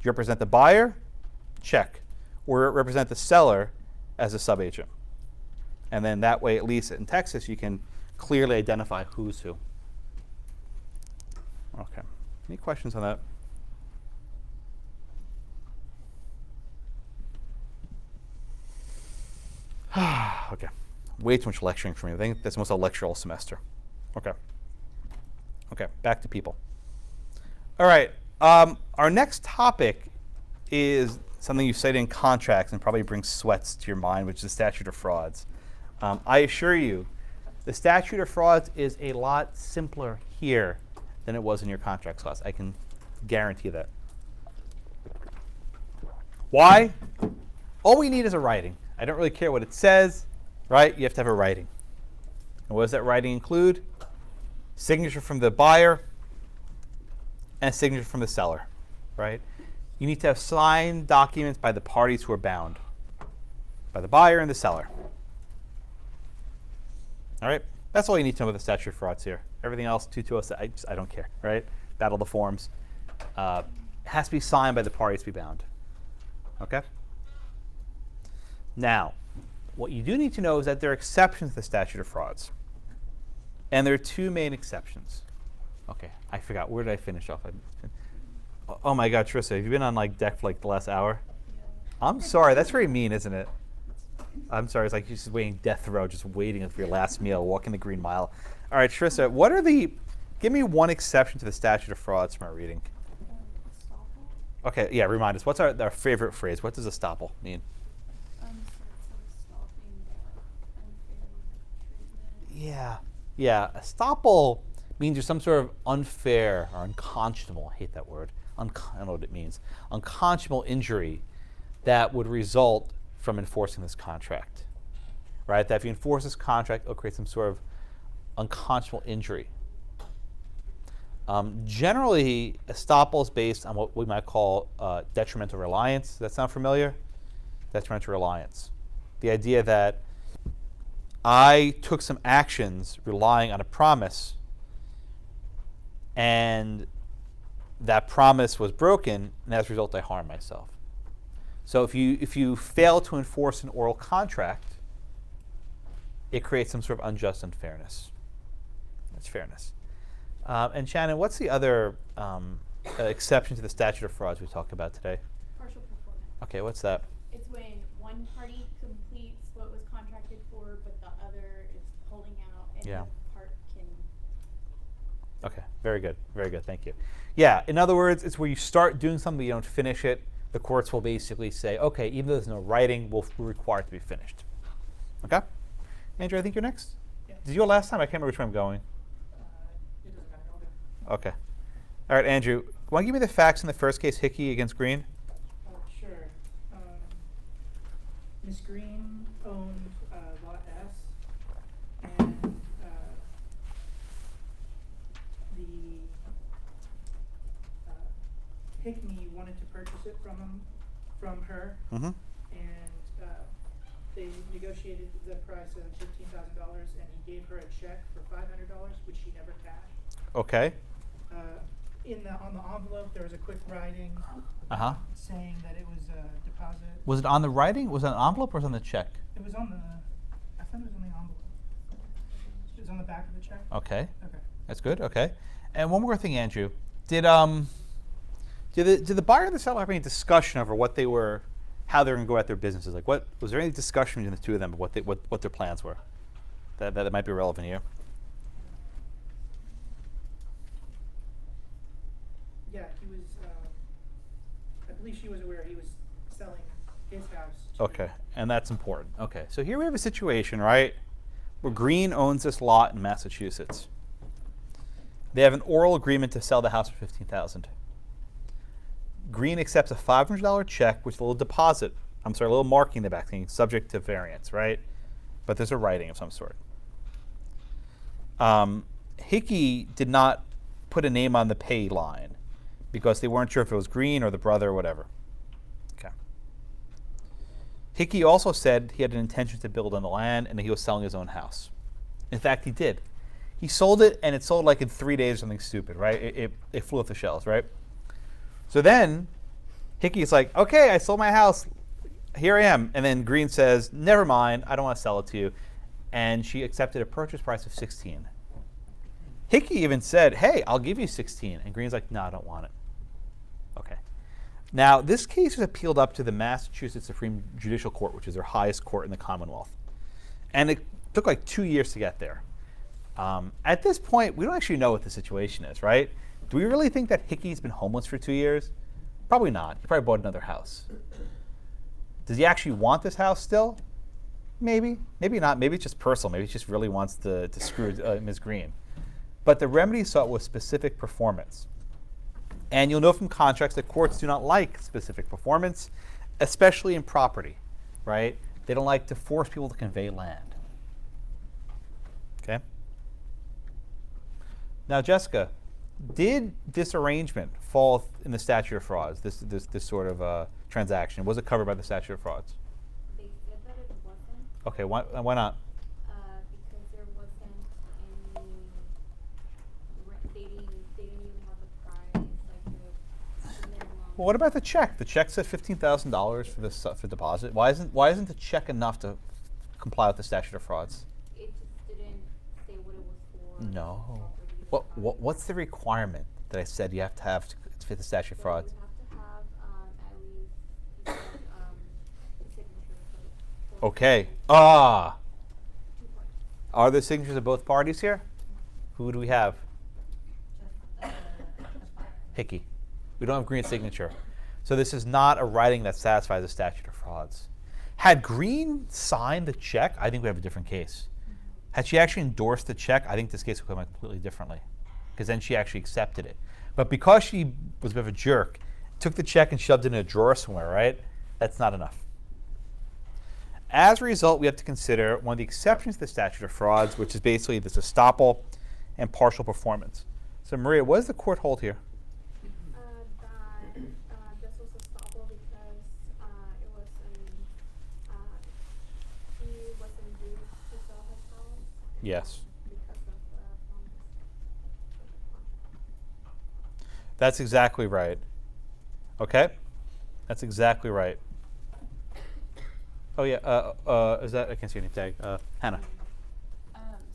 you represent the buyer? Check. Or represent the seller as a sub-agent. And then that way, at least in Texas, you can clearly identify who's who. Okay. Any questions on that? Okay. Way too much lecturing for me. I think that's almost a lecture all semester. Okay. Okay, back to people. All right. Our next topic is something you cited in contracts and probably brings sweats to your mind, which is the Statute of Frauds. I assure you, the Statute of Frauds is a lot simpler here than it was in your contracts class. I can guarantee that. Why? All we need is a writing. I don't really care what it says, right? You have to have a writing. And what does that writing include? Signature from the buyer and a signature from the seller, right? You need to have signed documents by the parties who are bound, by the buyer and the seller. All right? That's all you need to know about the Statute of Frauds here. Everything else, 2207, I don't care, right? Battle the forms. It has to be signed by the parties to be bound. Okay? Now, what you do need to know is that there are exceptions to the Statute of Frauds. And there are two main exceptions. Okay, I forgot. Where did I finish off? Oh my God, Trissa, have you been on deck for the last hour? I'm sorry. That's very mean, isn't it? I'm sorry. It's like you're just waiting death row, just waiting for your last meal, walking the Green Mile. All right, Trissa, give me one exception to the Statute of Frauds from our reading. Okay, yeah, remind us. What's our favorite phrase? What does estoppel mean? Yeah. Estoppel means there's some sort of unfair or unconscionable, I hate that word, I don't know what it means, unconscionable injury that would result from enforcing this contract, right? That if you enforce this contract, it'll create some sort of unconscionable injury. Generally, estoppel is based on what we might call detrimental reliance. Does that sound familiar? Detrimental reliance. The idea that I took some actions relying on a promise, and that promise was broken, and as a result, I harmed myself. So if you fail to enforce an oral contract, it creates some sort of unjust unfairness. That's fairness. And Shannon, what's the other exception to the Statute of Frauds we talked about today? Partial performance. Okay, what's that? It's when one party completes what was contracted for, but the other is holding out, and Yeah. the part can. Okay, very good, thank you. Yeah, in other words, it's where you start doing something, but you don't finish it. The courts will basically say, okay, even though there's no writing, we're required to be finished. Okay? Andrew, I think you're next. Yeah. Did you go last time? I can't remember which way I'm going. It doesn't matter. Okay. All right, Andrew, want to give me the facts in the first case, Hickey against Green? Sure. Ms. Green owned Lot S, and the Hickey wanted to purchase it from her, Mm-hmm. and they negotiated the price of $15,000, and he gave her a check for $500, which she never cashed. Okay. On the envelope, there was a quick writing saying that it was a deposit. Was it on the writing? Was it an envelope or was it on the check? It was on the, I thought it was on the envelope. It was on the back of the check. Okay. Okay. That's good. Okay. And one more thing, Andrew. Did the buyer and the seller have any discussion over what they were, how they were going to go at their businesses? Like, what was there any discussion between the two of them of what their plans were? That might be relevant here. Yeah, he was. I believe she was aware he was selling his house. Okay, and that's important. Okay, so here we have a situation, right, where Green owns this lot in Massachusetts. They have an oral agreement to sell the house for $15,000. Green accepts a $500 check with a little deposit. A little marking in the back saying subject to variance, right? But there's a writing of some sort. Hickey did not put a name on the pay line because they weren't sure if it was Green or the brother or whatever. Okay. Hickey also said he had an intention to build on the land and that he was selling his own house. In fact, he did. He sold it, and it sold like in 3 days or something stupid, right? It flew off the shelves, right? So then Hickey's like, okay, I sold my house. Here I am. And then Green says, never mind, I don't want to sell it to you. And she accepted a purchase price of $16,000. Hickey even said, hey, I'll give you $16,000. And Green's like, no, I don't want it. Okay. Now, this case was appealed up to the Massachusetts Supreme Judicial Court, which is their highest court in the Commonwealth. And it took like 2 years to get there. At this point, we don't actually know what the situation is, right? Do we really think that Hickey's been homeless for 2 years? Probably not. He probably bought another house. Does he actually want this house still? Maybe. Maybe not. Maybe it's just personal. Maybe he just really wants to screw Ms. Green. But the remedy sought was specific performance. And you'll know from contracts that courts do not like specific performance, especially in property, right? They don't like to force people to convey land. Okay? Now, Jessica, did this arrangement fall in the Statute of Frauds, this sort of transaction? Was it covered by the Statute of Frauds? They said that it wasn't. Okay, why not? Because there wasn't any, they didn't even have a price, like the minimum. Well, what about the check? The check said $15,000 for this for deposit. Why isn't the check enough to comply with the Statute of Frauds? It just didn't say what it was for. No. property, What's the requirement that I said you have to fit the Statute of So Frauds? you have to have at least you said, the signature for both Okay. 2 parties. Are there signatures of both parties here? Who do we have? Hickey. We don't have Green's signature. So this is not a writing that satisfies the Statute of Frauds. Had Green signed the check, I think we have a different case. Had she actually endorsed the check, I think this case would come out completely differently, because then she actually accepted it. But because she was a bit of a jerk, took the check and shoved it in a drawer somewhere, right? That's not enough. As a result, we have to consider one of the exceptions to the Statute of Frauds, which is basically this estoppel and partial performance. So Maria, what does the court hold here? That this was estoppel because it wasn't, he wasn't due to sell his house. Yes. Because of the contract. That's exactly right. Okay? That's exactly right. Oh yeah, is that, I can't see any tag. Hannah.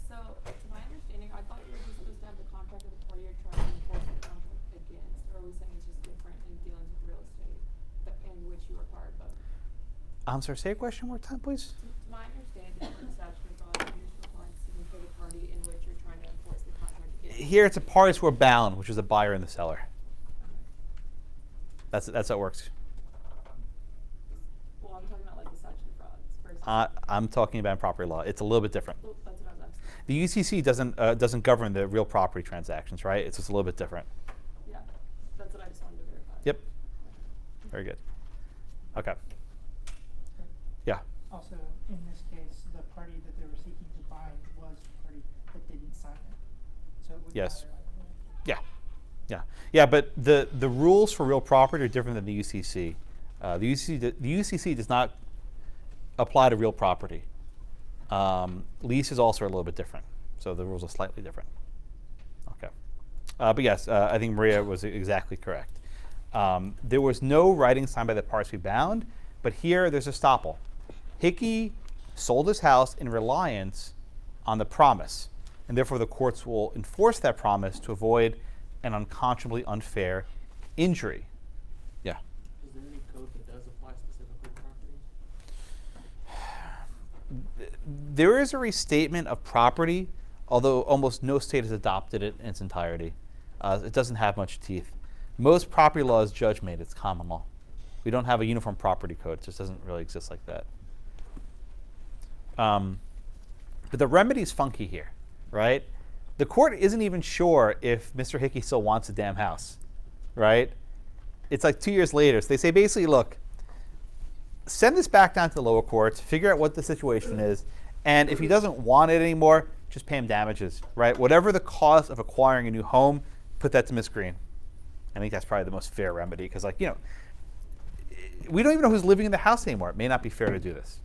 So, to my understanding, I thought you were just supposed to have the contract of the party you're trying to enforce the contract against, or are we saying it's just different in dealings with real estate, in which you require both? I'm sorry, say a question one more time, please. To my understanding, the statute of frauds, you just require signature of the party in which you're trying to enforce the contract against. Here it's a parties who are bound, which is the buyer and the seller. That's how it works. Well, I'm talking about like the statute of frauds versus. I'm talking about property law. It's a little bit different. Well, that's what I was asking. The UCC doesn't govern the real property transactions, right? It's just a little bit different. Yeah, that's what I just wanted to verify. Yep. Very good. Okay. Yeah. Also, in this case, the party that they were seeking to bind was the party that didn't sign it. So it would Yes. matter either way. Yeah. Yeah. Yeah. But the rules for real property are different than the UCC. The UCC does not apply to real property. Lease is also a little bit different, so the rules are slightly different. Okay, but yes, I think Maria was exactly correct. There was no writing signed by the parties to be bound, but here there's a estoppel. Hickey sold his house in reliance on the promise, and therefore the courts will enforce that promise to avoid an unconscionably unfair injury. Yeah. Is there any code that does apply specifically to property? There is a restatement of property, although almost no state has adopted it in its entirety. It doesn't have much teeth. Most property law is judge-made. It's common law. We don't have a uniform property code. It just doesn't really exist like that. But the remedy is funky here, right? The court isn't even sure if Mr. Hickey still wants the damn house, right? It's like 2 years later. So they say basically, look, send this back down to the lower courts, figure out what the situation is, and if he doesn't want it anymore, just pay him damages, right? Whatever the cost of acquiring a new home, put that to Ms. Green. I think that's probably the most fair remedy because, like, you know, we don't even know who's living in the house anymore. It may not be fair to do this.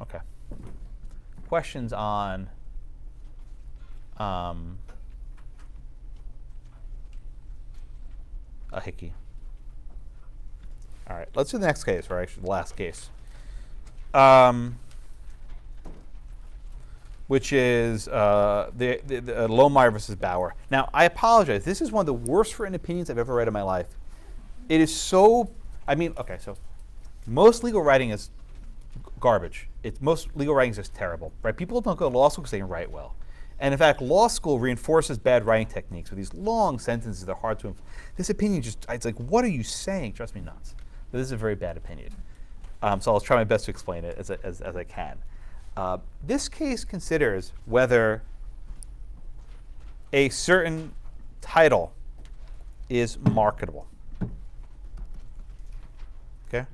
Okay. Questions on a Hickey? All right, let's do the next case, or actually the last case, which is the Lohmeyer versus Bauer. Now, I apologize. This is one of the worst written opinions I've ever read in my life. It is so, I mean, okay, so most legal writing is garbage. Most legal writing is just terrible, right? People don't go to law school because they can write well. And in fact, law school reinforces bad writing techniques with these long sentences that are hard to, this opinion just, it's like, what are you saying? Drives me nuts. But this is a very bad opinion. So I'll try my best to explain it as I can. This case considers whether a certain title is marketable. Okay?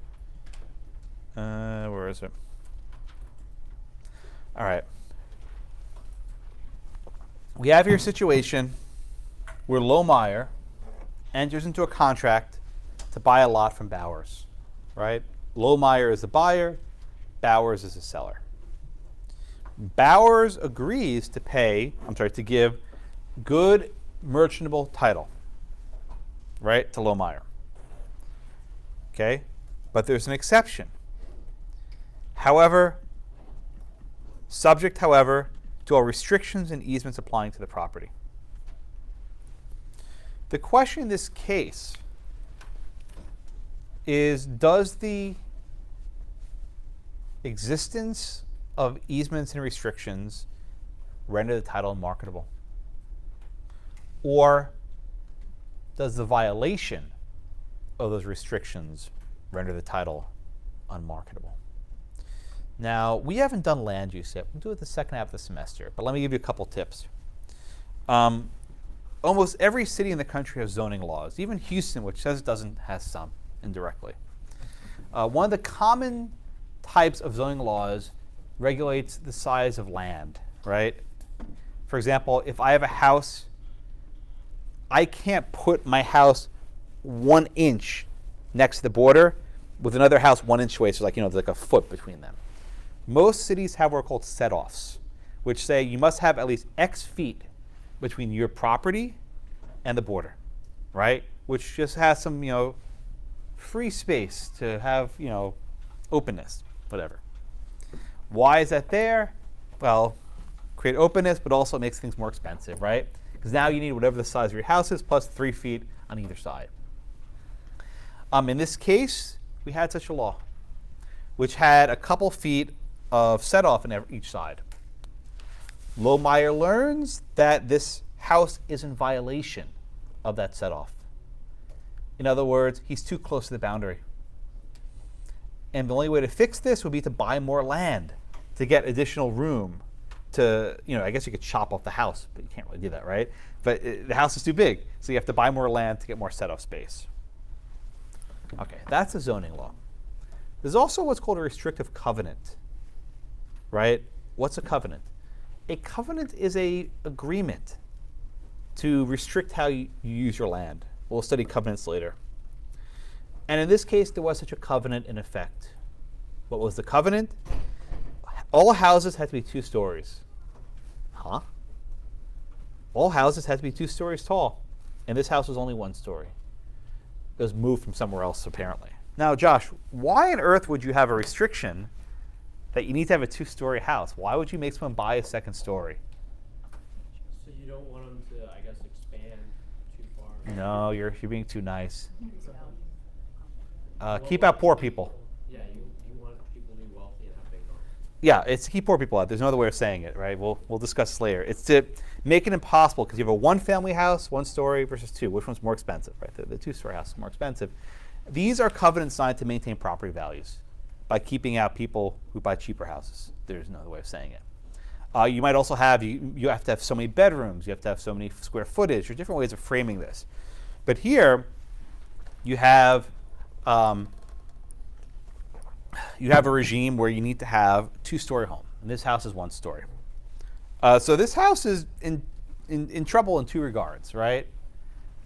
Where is it? All right. We have here a situation where Lohmeyer enters into a contract to buy a lot from Bowers, right? Lohmeyer is the buyer, Bowers is the seller. Bowers agrees to to give good merchantable title, right, to Lohmeyer. Okay? But there's an exception. However, subject, however, to all restrictions and easements applying to the property. The question in this case is, does the existence of easements and restrictions render the title unmarketable? Or does the violation of those restrictions render the title unmarketable? Now, we haven't done land use yet. We'll do it the second half of the semester, but let me give you a couple tips. Almost every city in the country has zoning laws. Even Houston, which says it doesn't, has some indirectly. One of the common types of zoning laws regulates the size of land, right? For example, if I have a house, I can't put my house 1 inch next to the border with another house 1 inch away, so like, there's like a foot between them. Most cities have what are called set-offs, which say you must have at least X feet between your property and the border, right? Which just has some, free space to have, openness, whatever. Why is that there? Well, create openness, but also it makes things more expensive, right? Because now you need whatever the size of your house is plus 3 feet on either side. In this case, we had such a law, which had a couple feet of set-off on each side. Lohmeyer learns that this house is in violation of that set-off. In other words, he's too close to the boundary. And the only way to fix this would be to buy more land to get additional room to, I guess you could chop off the house, but you can't really do that, right? But the house is too big, so you have to buy more land to get more set-off space. Okay, that's a zoning law. There's also what's called a restrictive covenant, right? What's a covenant? A covenant is an agreement to restrict how you use your land. We'll study covenants later. And in this case, there was such a covenant in effect. What was the covenant? All houses had to be 2 stories. Huh? All houses had to be 2 stories tall. And this house was only 1 story. It was moved from somewhere else, apparently. Now, Josh, why on earth would you have a restriction that you need to have a 2-story house? Why would you make someone buy a 2nd story? So you don't want them to, I guess, expand too far. No, you're being too nice. Keep out poor people. Yeah, you want people to be wealthy and have big homes. Yeah, it's to keep poor people out. There's no other way of saying it, right? We'll discuss this later. It's to make it impossible because you have a 1-family house, 1 story versus 2. Which one's more expensive, right? The 2-story house is more expensive. These are covenants designed to maintain property values by keeping out people who buy cheaper houses. There's no other way of saying it. You might also have, you have to have so many bedrooms, you have to have so many square footage. There are different ways of framing this. But here, you have a regime where you need to have 2-story home. And this house is 1 story. So this house is in trouble in 2 regards, right?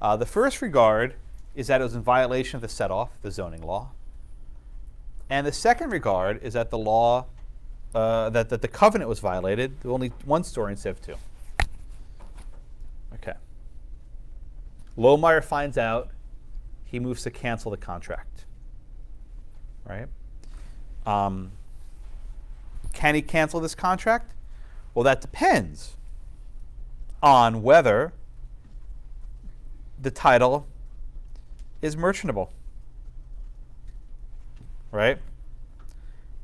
The first regard is that it was in violation of the set-off, the zoning law. And the second regard is that the law, that the covenant was violated, only 1 story instead of 2. Okay. Lohmeyer finds out, he moves to cancel the contract, right? Can he cancel this contract? Well, that depends on whether the title is merchantable, right?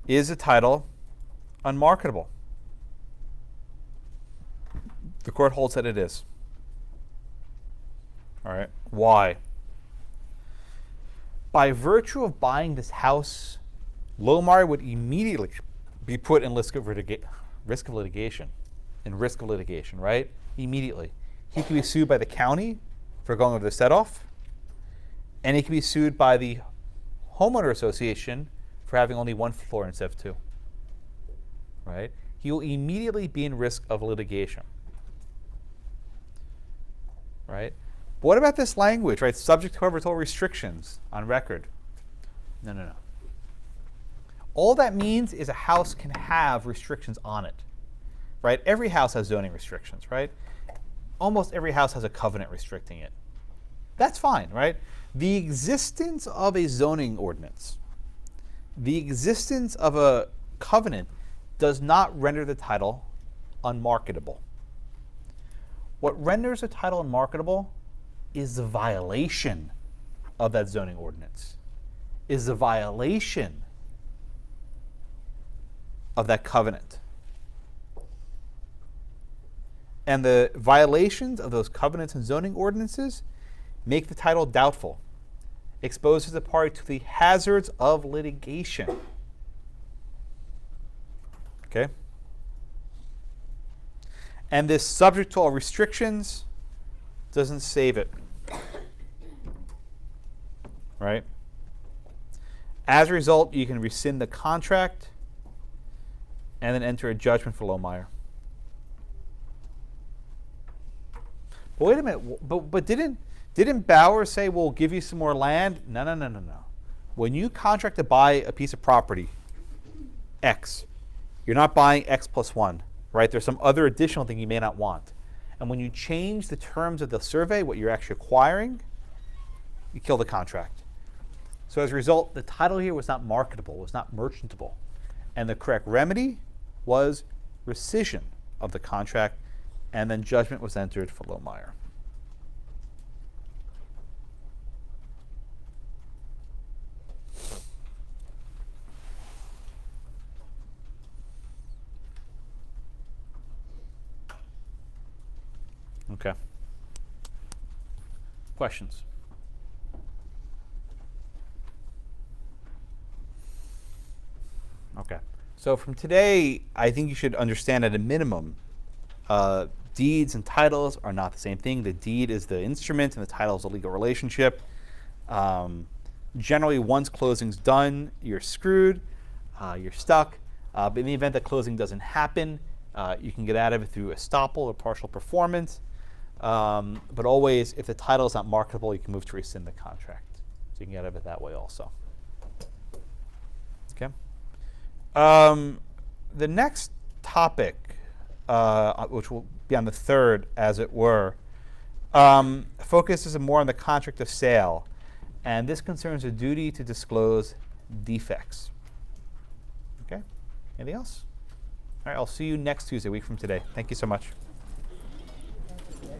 Is the title unmarketable? The court holds that it is. All right. Why? By virtue of buying this house, Lohmeyer would immediately be put in risk of litigation, right? Immediately. He could be sued by the county for going over the set-off, and he could be sued by the homeowner association for having only 1 floor instead of 2, right? He will immediately be in risk of litigation, right? But what about this language, right? Subject to covenantal restrictions on record. No. All that means is a house can have restrictions on it, right? Every house has zoning restrictions, right? Almost every house has a covenant restricting it. That's fine, right? The existence of a zoning ordinance, the existence of a covenant does not render the title unmarketable. What renders a title unmarketable is the violation of that zoning ordinance, is the violation of that covenant. And the violations of those covenants and zoning ordinances make the title doubtful, exposes the party to the hazards of litigation. Okay? And this subject to all restrictions doesn't save it. Right? As a result, you can rescind the contract and then enter a judgment for Lohmeyer. But wait a minute, but didn't Bauer say, we'll give you some more land? No. When you contract to buy a piece of property, X, you're not buying X plus 1, right? There's some other additional thing you may not want. And when you change the terms of the survey, what you're actually acquiring, you kill the contract. So as a result, the title here was not marketable, was not merchantable. And the correct remedy was rescission of the contract, and then judgment was entered for Lohmeyer. Okay. Questions? Okay. So from today, I think you should understand at a minimum, deeds and titles are not the same thing. The deed is the instrument and the title is a legal relationship. Generally, once closing's done, you're screwed, you're stuck. But in the event that closing doesn't happen, you can get out of it through estoppel or partial performance. But always, if the title is not marketable, you can move to rescind the contract. So you can get out of it that way also. Okay. The next topic, which will be on the third, as it were, focuses more on the contract of sale. And this concerns a duty to disclose defects. Okay? Anything else? All right, I'll see you next Tuesday, a week from today. Thank you so much.